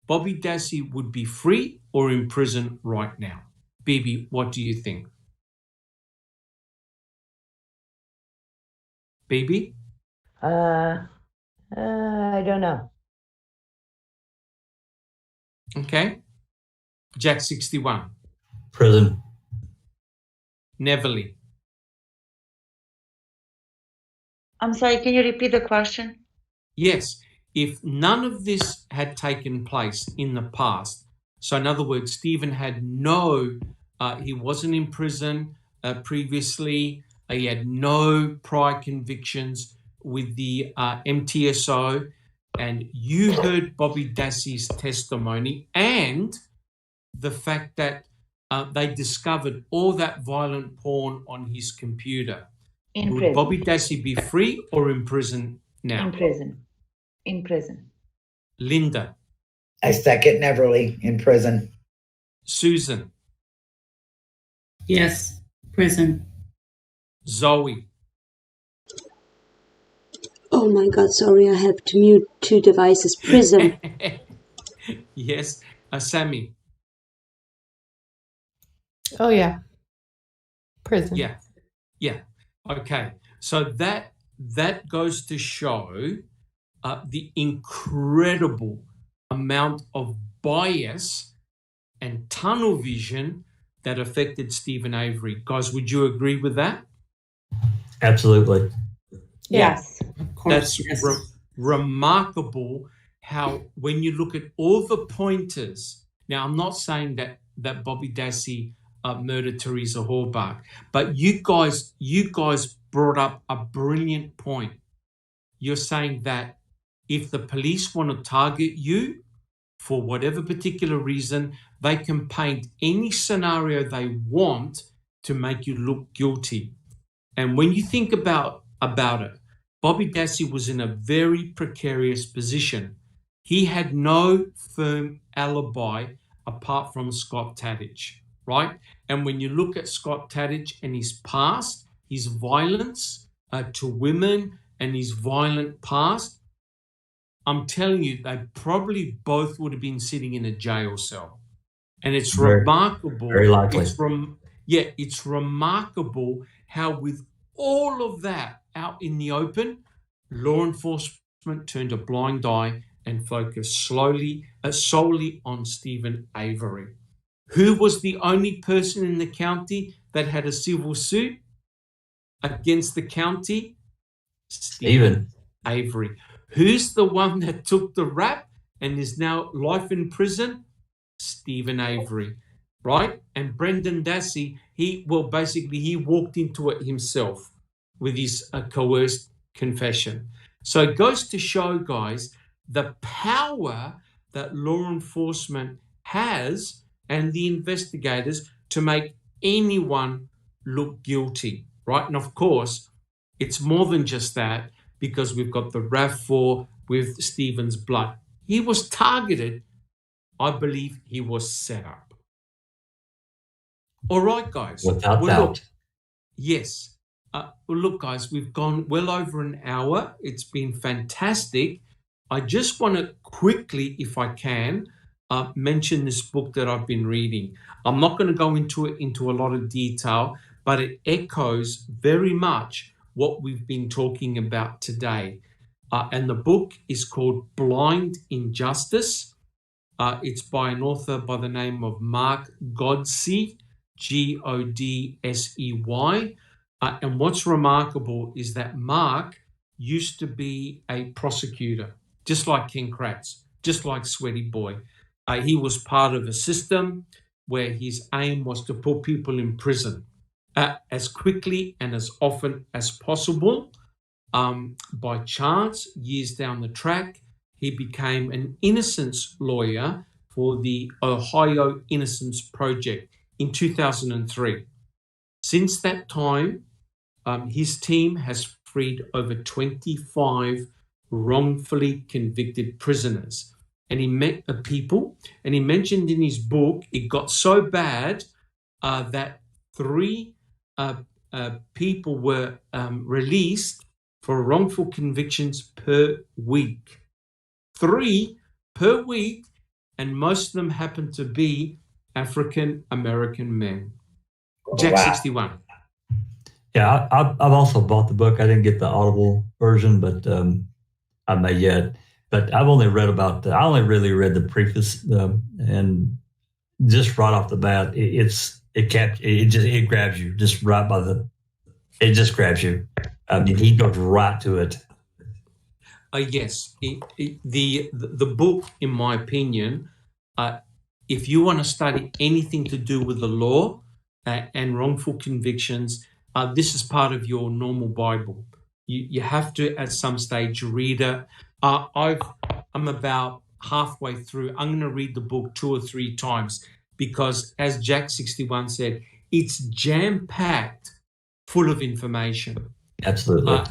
Speaker 2: Bobby Dassey would be free or in prison right now? Bibi, what do you think? Bibi?
Speaker 3: I don't know.
Speaker 2: Okay. Jack 61.
Speaker 4: Prison.
Speaker 2: Neverly.
Speaker 1: I'm sorry, can you repeat the question?
Speaker 2: Yes. If none of this had taken place in the past, so in other words, Stephen had he wasn't in prison previously, he had no prior convictions with the MTSO, and you heard Bobby Dassey's testimony and the fact that they discovered all that violent porn on his computer. Would Bobby Dassey be free or in prison now?
Speaker 1: In prison. In prison.
Speaker 2: Linda.
Speaker 7: I second Neverly, in prison.
Speaker 2: Susan.
Speaker 5: Yes, prison.
Speaker 2: Zoe.
Speaker 8: Oh my God, sorry, I have to mute two devices. Prison.
Speaker 2: Yes. Sammy.
Speaker 6: Oh, yeah. Prison.
Speaker 2: Yeah. Yeah. Okay. So that goes to show the incredible amount of bias and tunnel vision that affected Stephen Avery. Guys, would you agree with that?
Speaker 4: Absolutely.
Speaker 1: Yes.
Speaker 5: Of course.
Speaker 2: That's
Speaker 5: yes.
Speaker 2: remarkable how when you look at all the pointers, now I'm not saying that Bobby Dassey murdered Teresa Horbach, but you guys brought up a brilliant point. You're saying that if the police want to target you for whatever particular reason, they can paint any scenario they want to make you look guilty. And when you think about it, Bobby Dassey was in a very precarious position. He had no firm alibi apart from Scott Tadich, right? And when you look at Scott Tadich and his past, his violence to women and his violent past, I'm telling you, they probably both would have been sitting in a jail cell. And it's remarkable.
Speaker 4: Very likely.
Speaker 2: It's remarkable how with all of that out in the open, law enforcement turned a blind eye and focused solely on Stephen Avery, Who was the only person in the county that had a civil suit against the county? Stephen Avery. Who's the one that took the rap and is now life in prison? Stephen Avery, right? And Brendan Dassey, he walked into it himself with his coerced confession. So it goes to show, guys, the power that law enforcement has and the investigators to make anyone look guilty, right? And of course, it's more than just that, because we've got the RAV4 with Stephen's blood. He was targeted. I believe he was set up. All right, guys.
Speaker 4: Without doubt.
Speaker 2: Yes. Look, guys, we've gone well over an hour. It's been fantastic. I just want to quickly, if I can, mention this book that I've been reading. I'm not going to go into a lot of detail, but it echoes very much what we've been talking about today. And the book is called Blind Injustice. It's by an author by the name of Mark Godsey, Godsey. And what's remarkable is that Mark used to be a prosecutor, just like Ken Kratz, just like Sweaty Boy. He was part of a system where his aim was to put people in prison as quickly and as often as possible. By chance, years down the track, he became an innocence lawyer for the Ohio Innocence Project in 2003. Since that time, his team has freed over 25 wrongfully convicted prisoners. And he met people, and he mentioned in his book, it got so bad that 3 people were released for wrongful convictions per week. 3 per week, and most of them happen to be African American men. Jack 61.
Speaker 4: Yeah, I've also bought the book. I didn't get the Audible version, but I may yet. But I've only read I only really read the preface, and just right off the bat, it grabs you just right by it just grabs you. I mean, he goes right to it.
Speaker 2: Yes, the book, in my opinion, if you want to study anything to do with the law and wrongful convictions, this is part of your normal Bible. You have to, at some stage, read it. I'm about halfway through. I'm going to read the book 2 or 3 times because, as Jack 61 said, it's jam-packed, full of information.
Speaker 4: Absolutely.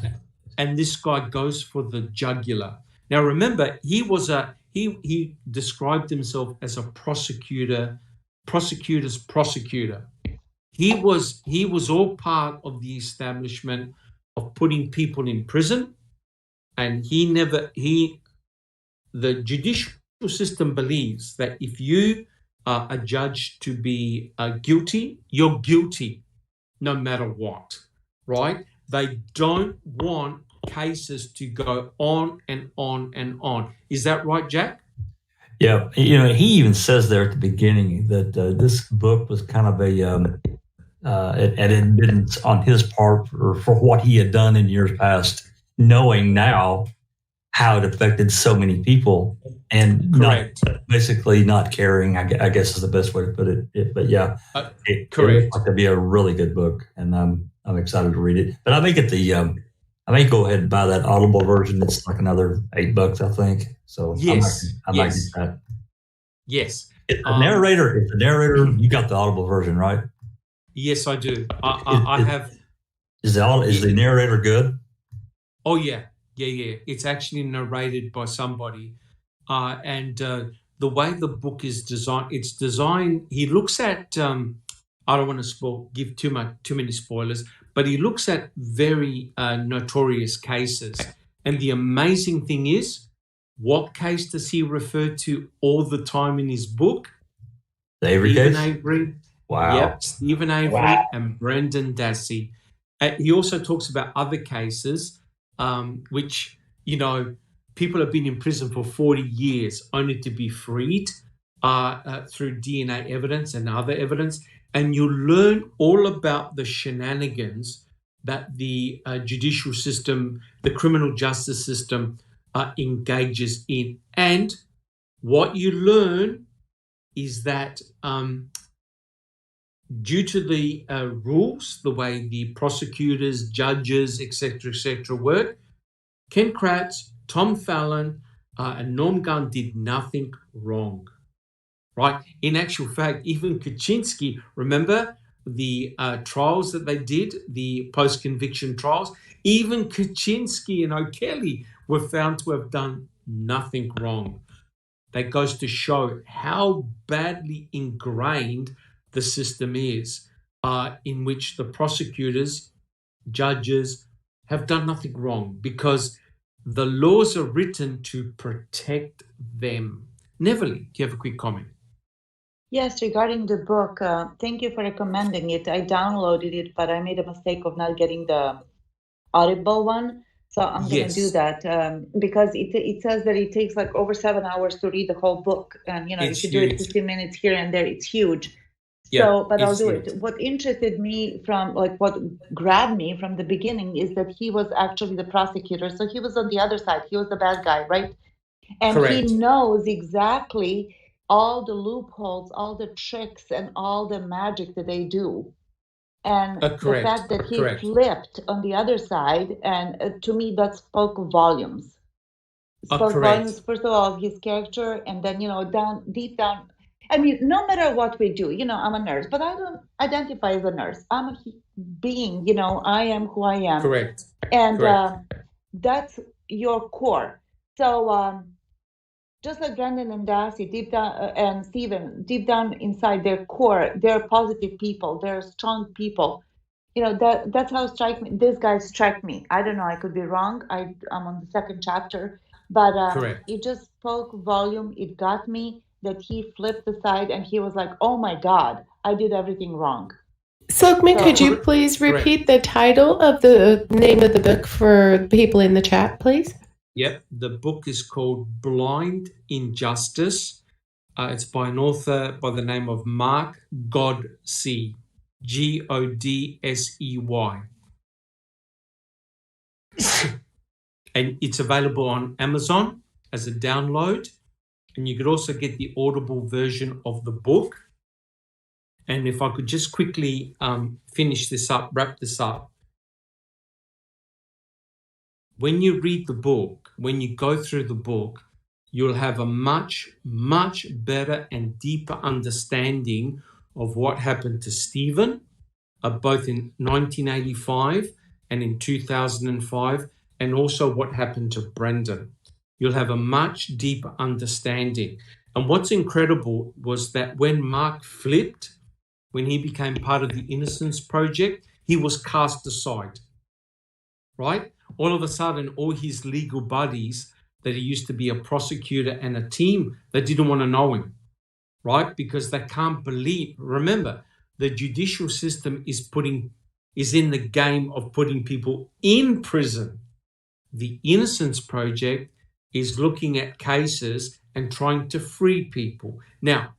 Speaker 2: And this guy goes for the jugular. Now, remember, he described himself as a prosecutor's prosecutor. He was all part of the establishment of putting people in prison, and the judicial system believes that if you are adjudged to be guilty, you're guilty no matter what, right? They don't want cases to go on and on and on. Is that right, Jack?
Speaker 4: Yeah, he even says there at the beginning that this book was kind of an admittance on his part for what he had done in years past, knowing now how it affected so many people and basically not caring, I guess is the best way to put it. But yeah, it looks like to be a really good book, and I'm excited to read it. But I may get I may go ahead and buy that Audible version. It's like another $8, I think. So
Speaker 2: yes,
Speaker 4: I might get that.
Speaker 2: Yes.
Speaker 4: If the narrator, you got the Audible version, right?
Speaker 2: Yes, I do. I have.
Speaker 4: Is the narrator good?
Speaker 2: Oh yeah. It's actually narrated by somebody, and the way the book is designed, it's designed. He looks at. I don't want to give too many spoilers, but he looks at very notorious cases. And the amazing thing is, what case does he refer to all the time in his book?
Speaker 4: The Avery case?
Speaker 2: Avery.
Speaker 4: Wow.
Speaker 2: Yep, Stephen Avery and Brendan Dassey. He also talks about other cases, which, people have been in prison for 40 years only to be freed. through DNA evidence and other evidence, and you learn all about the shenanigans that the judicial system, the criminal justice system, engages in. And what you learn is that due to the rules, the way the prosecutors, judges, etc., work, Ken Kratz, Tom Fallon, and Norm Gunn did nothing wrong, right? In actual fact, even Kaczynski, remember the trials that they did, the post-conviction trials, even Kaczynski and O'Kelly were found to have done nothing wrong. That goes to show how badly ingrained the system is, in which the prosecutors, judges have done nothing wrong because the laws are written to protect them. Neverly, do you have a quick comment?
Speaker 1: Yes, regarding the book, thank you for recommending it. I downloaded it, but I made a mistake of not getting the Audible one. So I'm going to do that because it says that it takes like over 7 hours to read the whole book. And, if you do it 15 minutes here and there, it's huge. So, but I'll do it. What interested me from, what grabbed me from the beginning is that he was actually the prosecutor. So he was on the other side. He was the bad guy, right? And Correct. He knows exactly all the loopholes, all the tricks, and all the magic that they do. And the fact that he flipped on the other side, and to me, that spoke volumes. Spoke volumes, first of all, of his character, and then, deep down. I mean, no matter what we do, I'm a nurse, but I don't identify as a nurse. I'm a being, I am who I am.
Speaker 2: Correct.
Speaker 1: And that's your core. So just like Brandon and Dassey, deep down, and Stephen, deep down inside their core, they're positive people. They're strong people. That's how this guy struck me. I don't know. I could be wrong. I'm on the second chapter, but it just spoke volume. It got me that he flipped the side and he was like, "Oh my God, I did everything wrong."
Speaker 6: Silkman, could you please repeat the title of the name of the book for people in the chat, please?
Speaker 2: Yep, the book is called Blind Injustice. It's by an author by the name of Mark Godsey, Godsey. And it's available on Amazon as a download. And you could also get the Audible version of the book. And if I could just quickly wrap this up. When you read the book, when you go through the book, you'll have a much, much better and deeper understanding of what happened to Stephen, both in 1985 and in 2005, and also what happened to Brendan. You'll have a much deeper understanding. And what's incredible was that when Mark flipped, when he became part of the Innocence Project, he was cast aside, right? All of a sudden, all his legal buddies that he used to be a prosecutor and a team, they didn't want to know him, right? Because they can't believe. Remember, the judicial system is in the game of putting people in prison. The Innocence Project is looking at cases and trying to free people. Now,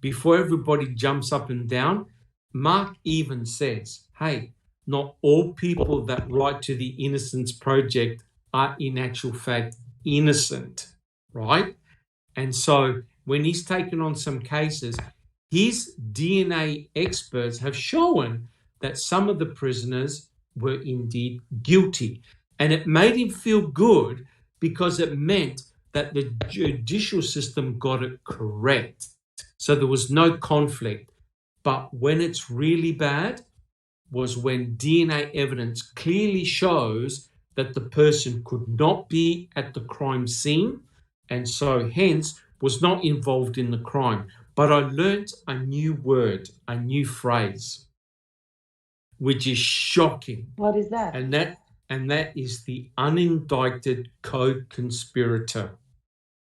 Speaker 2: before everybody jumps up and down, Mark even says, hey, not all people that write to the Innocence Project are in actual fact innocent, right? And so when he's taken on some cases, his DNA experts have shown that some of the prisoners were indeed guilty. And it made him feel good because it meant that the judicial system got it correct. So there was no conflict. But when it's really bad was when DNA evidence clearly shows that the person could not be at the crime scene and so hence was not involved in the crime. But I learnt a new word, a new phrase, which is shocking.
Speaker 1: What is that?
Speaker 2: And that is the unindicted co-conspirator,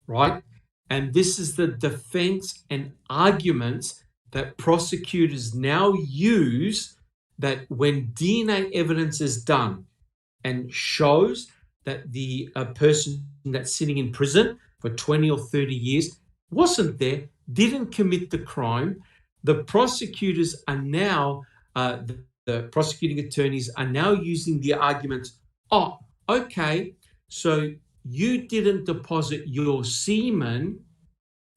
Speaker 2: right? And this is the defense and arguments that prosecutors now use, that when DNA evidence is done and shows that the person that's sitting in prison for 20 or 30 years wasn't there, didn't commit the crime. The prosecutors are now, the prosecuting attorneys are now using the argument, oh, okay, so you didn't deposit your semen,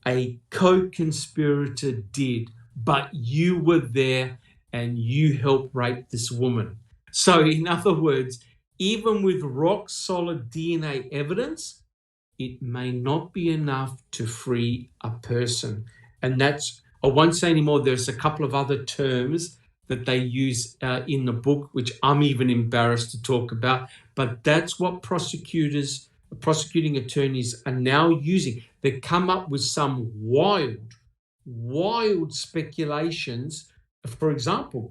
Speaker 2: a co-conspirator did, but you were there and you helped rape this woman. So in other words, even with rock solid DNA evidence, it may not be enough to free a person. And that's, I won't say anymore, there's a couple of other terms that they use in the book, which I'm even embarrassed to talk about, but that's what prosecuting attorneys are now using. They come up with some wild speculations. For example,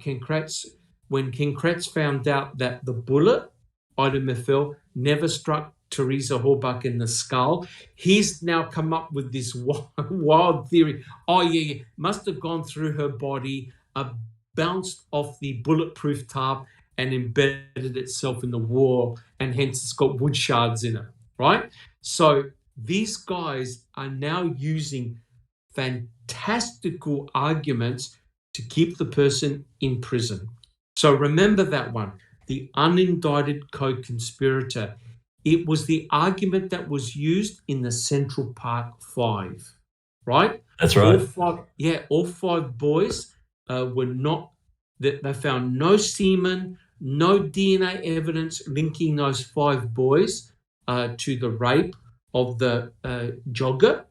Speaker 2: when Ken Kratz found out that the bullet, Ida Methel, never struck Teresa Horbach in the skull, he's now come up with this wild theory. Oh, yeah, must have gone through her body, bounced off the bulletproof tarp and embedded itself in the wall, and hence it's got wood shards in it, right? So these guys are now using fantastical arguments to keep the person in prison. So remember that one, the unindicted co-conspirator. It was the argument that was used in the Central Park Five, right?
Speaker 4: That's right.
Speaker 2: All five boys were not, that they found no semen, no DNA evidence linking those five boys to the rape of the jogger,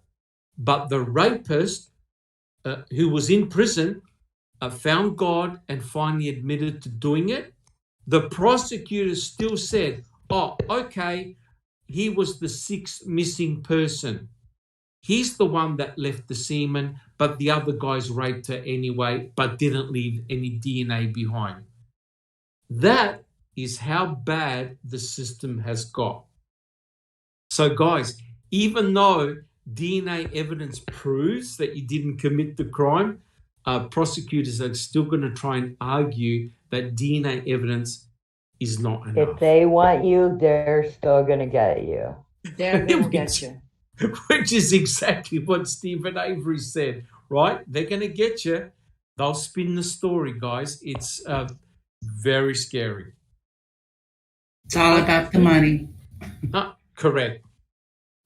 Speaker 2: but the rapist who was in prison found God and finally admitted to doing it. The prosecutors still said, oh, okay, he was the sixth missing person. He's the one that left the semen, but the other guys raped her anyway, but didn't leave any DNA behind. That is how bad the system has got. So guys, even though DNA evidence proves that you didn't commit the crime, prosecutors are still going to try and argue that DNA evidence is not enough.
Speaker 3: If they want you, they're still going to get you.
Speaker 1: They're going to get you.
Speaker 2: Which is exactly what Stephen Avery said, right? They're going to get you. They'll spin the story, guys. It's very scary.
Speaker 5: It's all about the money.
Speaker 2: Correct.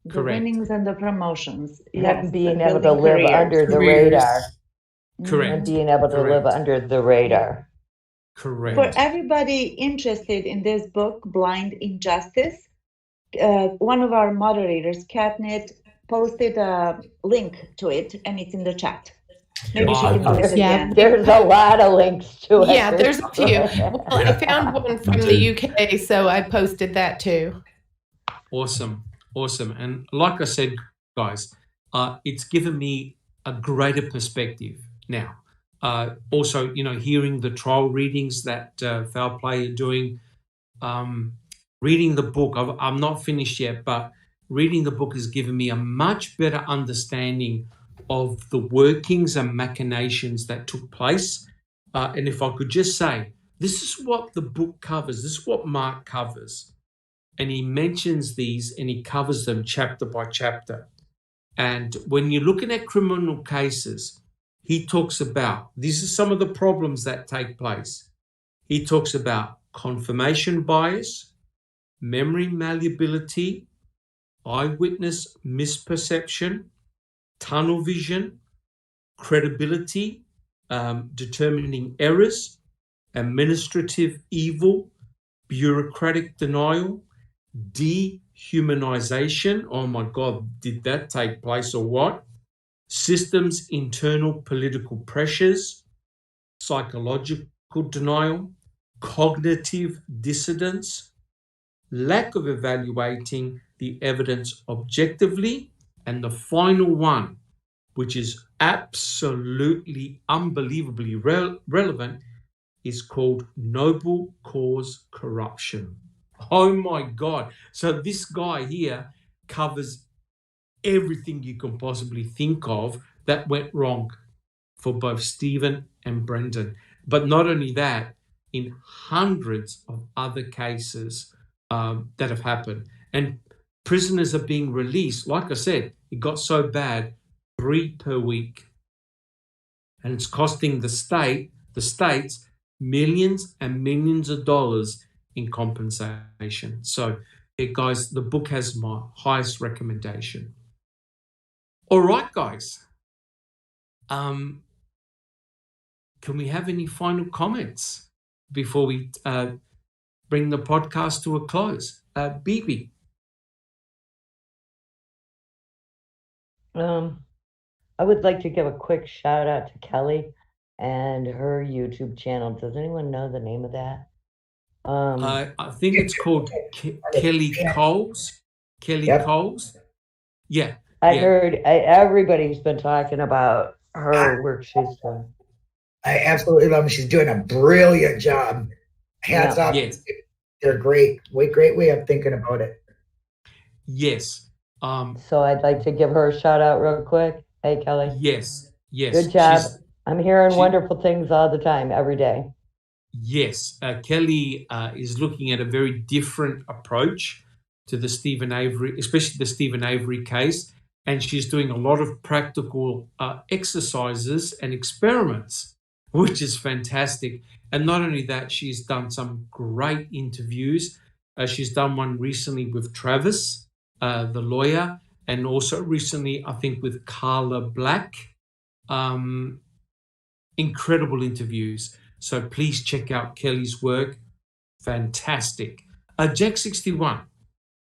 Speaker 1: The winnings and the promotions.
Speaker 3: Yes, being able to live under the radar.
Speaker 2: Correct.
Speaker 3: And being able to live under the radar.
Speaker 2: Correct.
Speaker 1: For everybody interested in this book, Blind Injustice, one of our moderators, Katnit, posted a link to it, and it's in the chat. Maybe she can do it again.
Speaker 3: There's a lot of links to it.
Speaker 6: Yeah, there's a few. Well, I found one from the UK, so I posted that too.
Speaker 2: Awesome. And like I said, guys, it's given me a greater perspective now. Also, hearing the trial readings that Foul Play are doing, reading the book. I'm not finished yet, but reading the book has given me a much better understanding of the workings and machinations that took place. And if I could just say, this is what the book covers. This is what Mark covers. And he mentions these and he covers them chapter by chapter. And when you're looking at criminal cases, he talks about, these are some of the problems that take place. He talks about confirmation bias, memory malleability, eyewitness misperception, tunnel vision, credibility, determining errors, administrative evil, bureaucratic denial, dehumanization. Oh my God, did that take place or what? Systems, internal political pressures, psychological denial, cognitive dissidence, lack of evaluating the evidence objectively, and the final one, which is absolutely unbelievably relevant, is called noble cause corruption. Oh my God. So this guy here covers everything you can possibly think of that went wrong for both Stephen and Brendan. But not only that, in hundreds of other cases that have happened. And prisoners are being released. Like I said, it got so bad, 3 per week. And it's costing the states millions and millions of dollars in compensation. So, guys, the book has my highest recommendation. All right, guys. Can we have any final comments before we bring the podcast to a close? Bibi.
Speaker 3: I would like to give a quick shout out to Kelly and her YouTube channel. Does anyone know the name of that?
Speaker 2: I think it's called Kelly Coles. Kelly Coles. Yeah.
Speaker 3: I heard everybody's been talking about her work she's doing.
Speaker 7: I absolutely love them. She's doing a brilliant job. Hats off.
Speaker 2: Yes.
Speaker 7: They're great. Great way of thinking about it.
Speaker 2: Yes.
Speaker 3: So I'd like to give her a shout out real quick. Hey, Kelly.
Speaker 2: Yes.
Speaker 3: Good job. I'm hearing wonderful things all the time, every day.
Speaker 2: Yes. Kelly is looking at a very different approach to the Stephen Avery, especially the Stephen Avery case. And she's doing a lot of practical exercises and experiments, which is fantastic. And not only that, she's done some great interviews. She's done one recently with Travis, the lawyer, and also recently, I think, with Carla Black. Incredible interviews. So please check out Kelly's work. Fantastic. Jack61,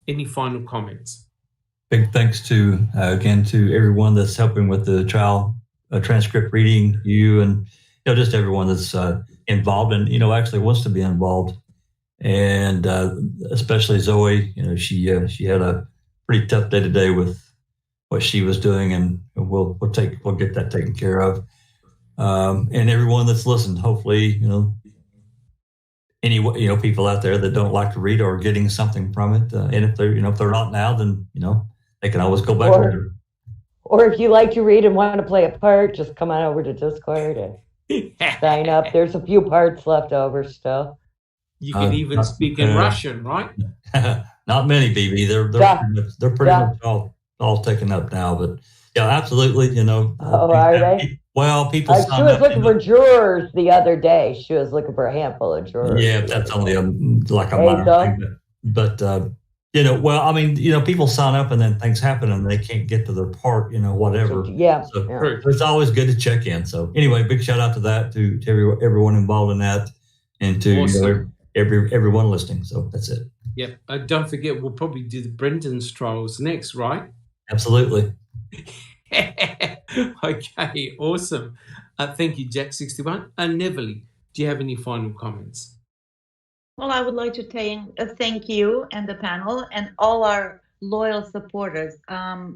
Speaker 2: any final comments?
Speaker 4: Big thanks to, again, to everyone that's helping with the trial transcript reading, you and just everyone that's involved and, actually wants to be involved. And especially Zoe, she had a pretty tough day today with what she was doing, and we'll get that taken care of. And everyone that's listened, hopefully, any people out there that don't like to read are getting something from it. And if they're not now, then they can always go back later.
Speaker 3: Or if you like to read and want to play a part, just come on over to Discord and sign up. There's a few parts left over still.
Speaker 2: You can even speak in Russian, right?
Speaker 4: Not many, BB. They're pretty much all taken up now. But yeah, absolutely.
Speaker 3: Are they?
Speaker 4: Well, people.
Speaker 3: She was looking for jurors the other day. She was looking for a handful of jurors.
Speaker 4: Yeah, that's only a minor thing. But people sign up and then things happen and they can't get to their part. Whatever.
Speaker 3: Yeah.
Speaker 4: So it's always good to check in. So anyway, big shout out to that to everyone involved in that and to everyone listening. So that's it.
Speaker 2: Yep. Don't forget, we'll probably do the Brendan's trials next, right?
Speaker 4: Absolutely.
Speaker 2: Okay, awesome. Thank you, Jack61. Neverly, do you have any final comments?
Speaker 1: Well, I would like to thank you and the panel and all our loyal supporters.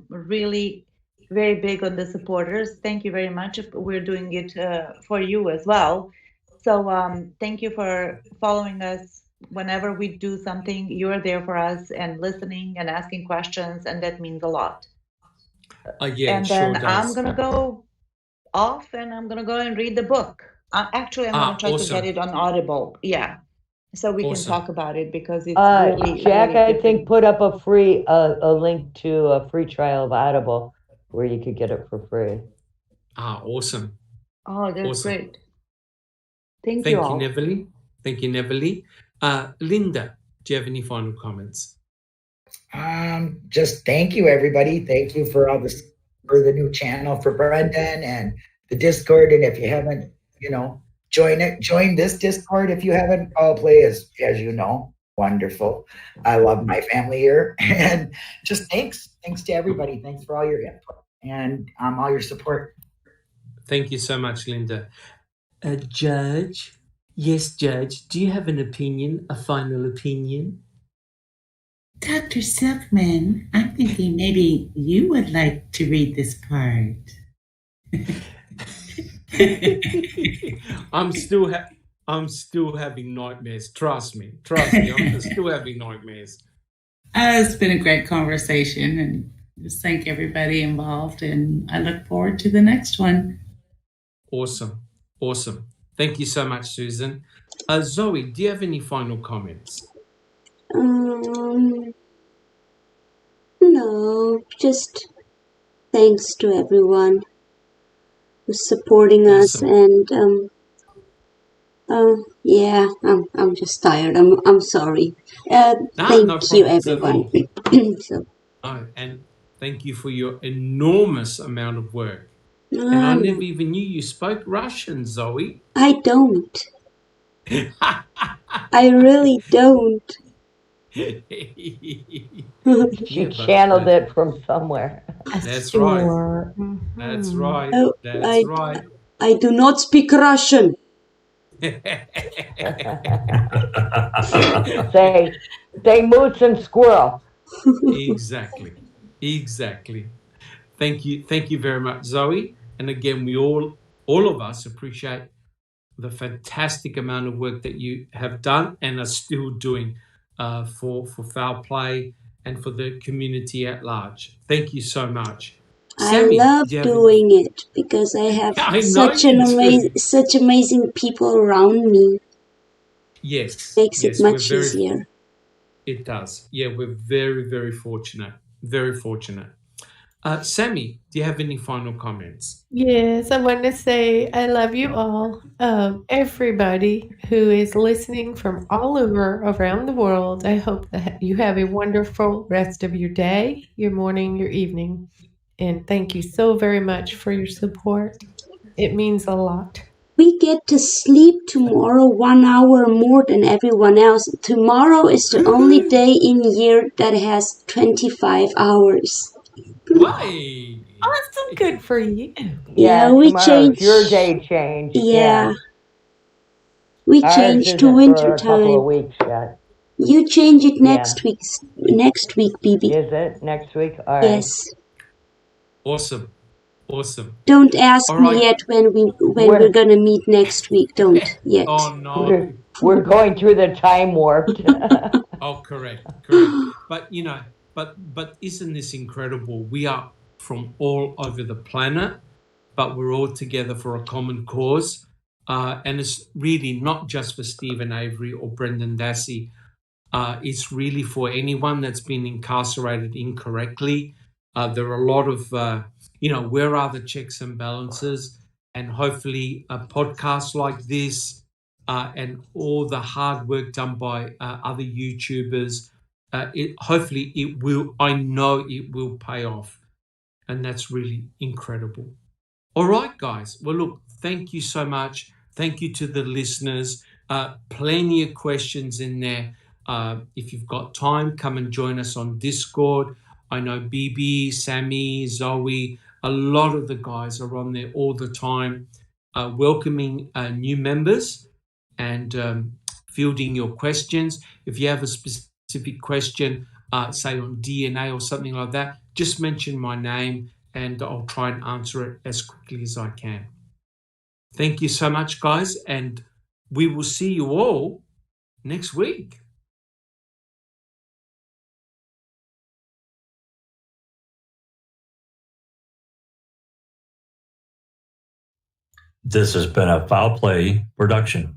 Speaker 1: Really very big on the supporters. Thank you very much. We're doing it for you as well. So thank you for following us. Whenever we do something, you're there for us and listening and asking questions, and that means a lot.
Speaker 2: Yeah,
Speaker 1: and
Speaker 2: then
Speaker 1: I'm going to go off and I'm going to go and read the book. Actually, I'm going to try to get it on Audible. Yeah. So we can talk about it because it's really
Speaker 3: Jack,
Speaker 1: really
Speaker 3: I think, put up a free a link to a free trial of Audible where you could get it for free.
Speaker 2: Awesome.
Speaker 1: Oh, that's great. Thank
Speaker 2: you,
Speaker 1: all.
Speaker 2: Neverly. Thank you, Neverly. Linda, do you have any final comments?
Speaker 7: Just thank you, everybody. Thank you for for the new channel for Brendan and the Discord. And if you haven't, join this Discord if you haven't. All play as you know. Wonderful. I love my family here. And just thanks to everybody. Thanks for all your input and all your support.
Speaker 2: Thank you so much, Linda. Judge. Yes, Judge. Do you have an opinion, a final opinion?
Speaker 5: Dr. Silkman, I'm thinking maybe you would like to read this part.
Speaker 2: I'm still having nightmares. Trust me. I'm still having nightmares.
Speaker 5: It's been a great conversation, and just thank everybody involved, and I look forward to the next one.
Speaker 2: Awesome. Thank you so much, Susan. Zoe, do you have any final comments?
Speaker 8: No, just thanks to everyone who's supporting us. And yeah, I'm just tired. I'm sorry. Thank you, everyone. So,
Speaker 2: and thank you for your enormous amount of work. And I never even knew you spoke Russian, Zoe.
Speaker 8: I don't. I really don't.
Speaker 3: She channeled it from somewhere.
Speaker 2: That's right.
Speaker 6: Mm-hmm.
Speaker 2: That's right.
Speaker 8: Oh,
Speaker 2: That's right.
Speaker 8: I do not speak Russian.
Speaker 3: Say moose and squirrel.
Speaker 2: Exactly. Thank you very much, Zoe. And again, we all of us appreciate the fantastic amount of work that you have done and are still doing for Foul Play and for the community at large. Thank you so much. Sammy,
Speaker 8: I love doing it because I have such amazing people around me.
Speaker 2: Yes.
Speaker 8: Makes it much easier.
Speaker 2: It does. Yeah, we're very, very fortunate. Very fortunate. Sammy, do you have any final comments?
Speaker 6: Yes, I want to say I love you all. Everybody who is listening from all over around the world, I hope that you have a wonderful rest of your day, your morning, your evening. And thank you so very much for your support. It means a lot.
Speaker 8: We get to sleep tomorrow 1 hour more than everyone else. Tomorrow is the only day in year that has 25 hours.
Speaker 2: Why?
Speaker 6: Awesome, good for you.
Speaker 8: Yeah, we changed.
Speaker 3: Your day changed.
Speaker 8: Yeah. We changed to winter time.
Speaker 3: For a couple of weeks yet.
Speaker 8: You change it next week. Next week, BB.
Speaker 3: Is it next week? All right.
Speaker 8: Yes.
Speaker 2: Awesome.
Speaker 8: Don't ask me yet when we're gonna meet next week. Don't yet.
Speaker 2: Oh no.
Speaker 3: We're going through the time warp.
Speaker 2: Oh, correct. But but isn't this incredible? We are from all over the planet, but we're all together for a common cause. And it's really not just for Stephen Avery or Brendan Dassey. It's really for anyone that's been incarcerated incorrectly. There are a lot of, where are the checks and balances? And hopefully a podcast like this and all the hard work done by other YouTubers, hopefully I know it will pay off. And that's really incredible. All right, guys. Well, look, thank you so much. Thank you to the listeners. Plenty of questions in there. If you've got time, come and join us on Discord. I know BB, Sammy, Zoe, a lot of the guys are on there all the time, welcoming new members and fielding your questions. If you have a specific question, say on DNA or something like that, just mention my name and I'll try and answer it as quickly as I can. Thank you so much, guys, and we will see you all next week.
Speaker 4: This has been a Foul Play production.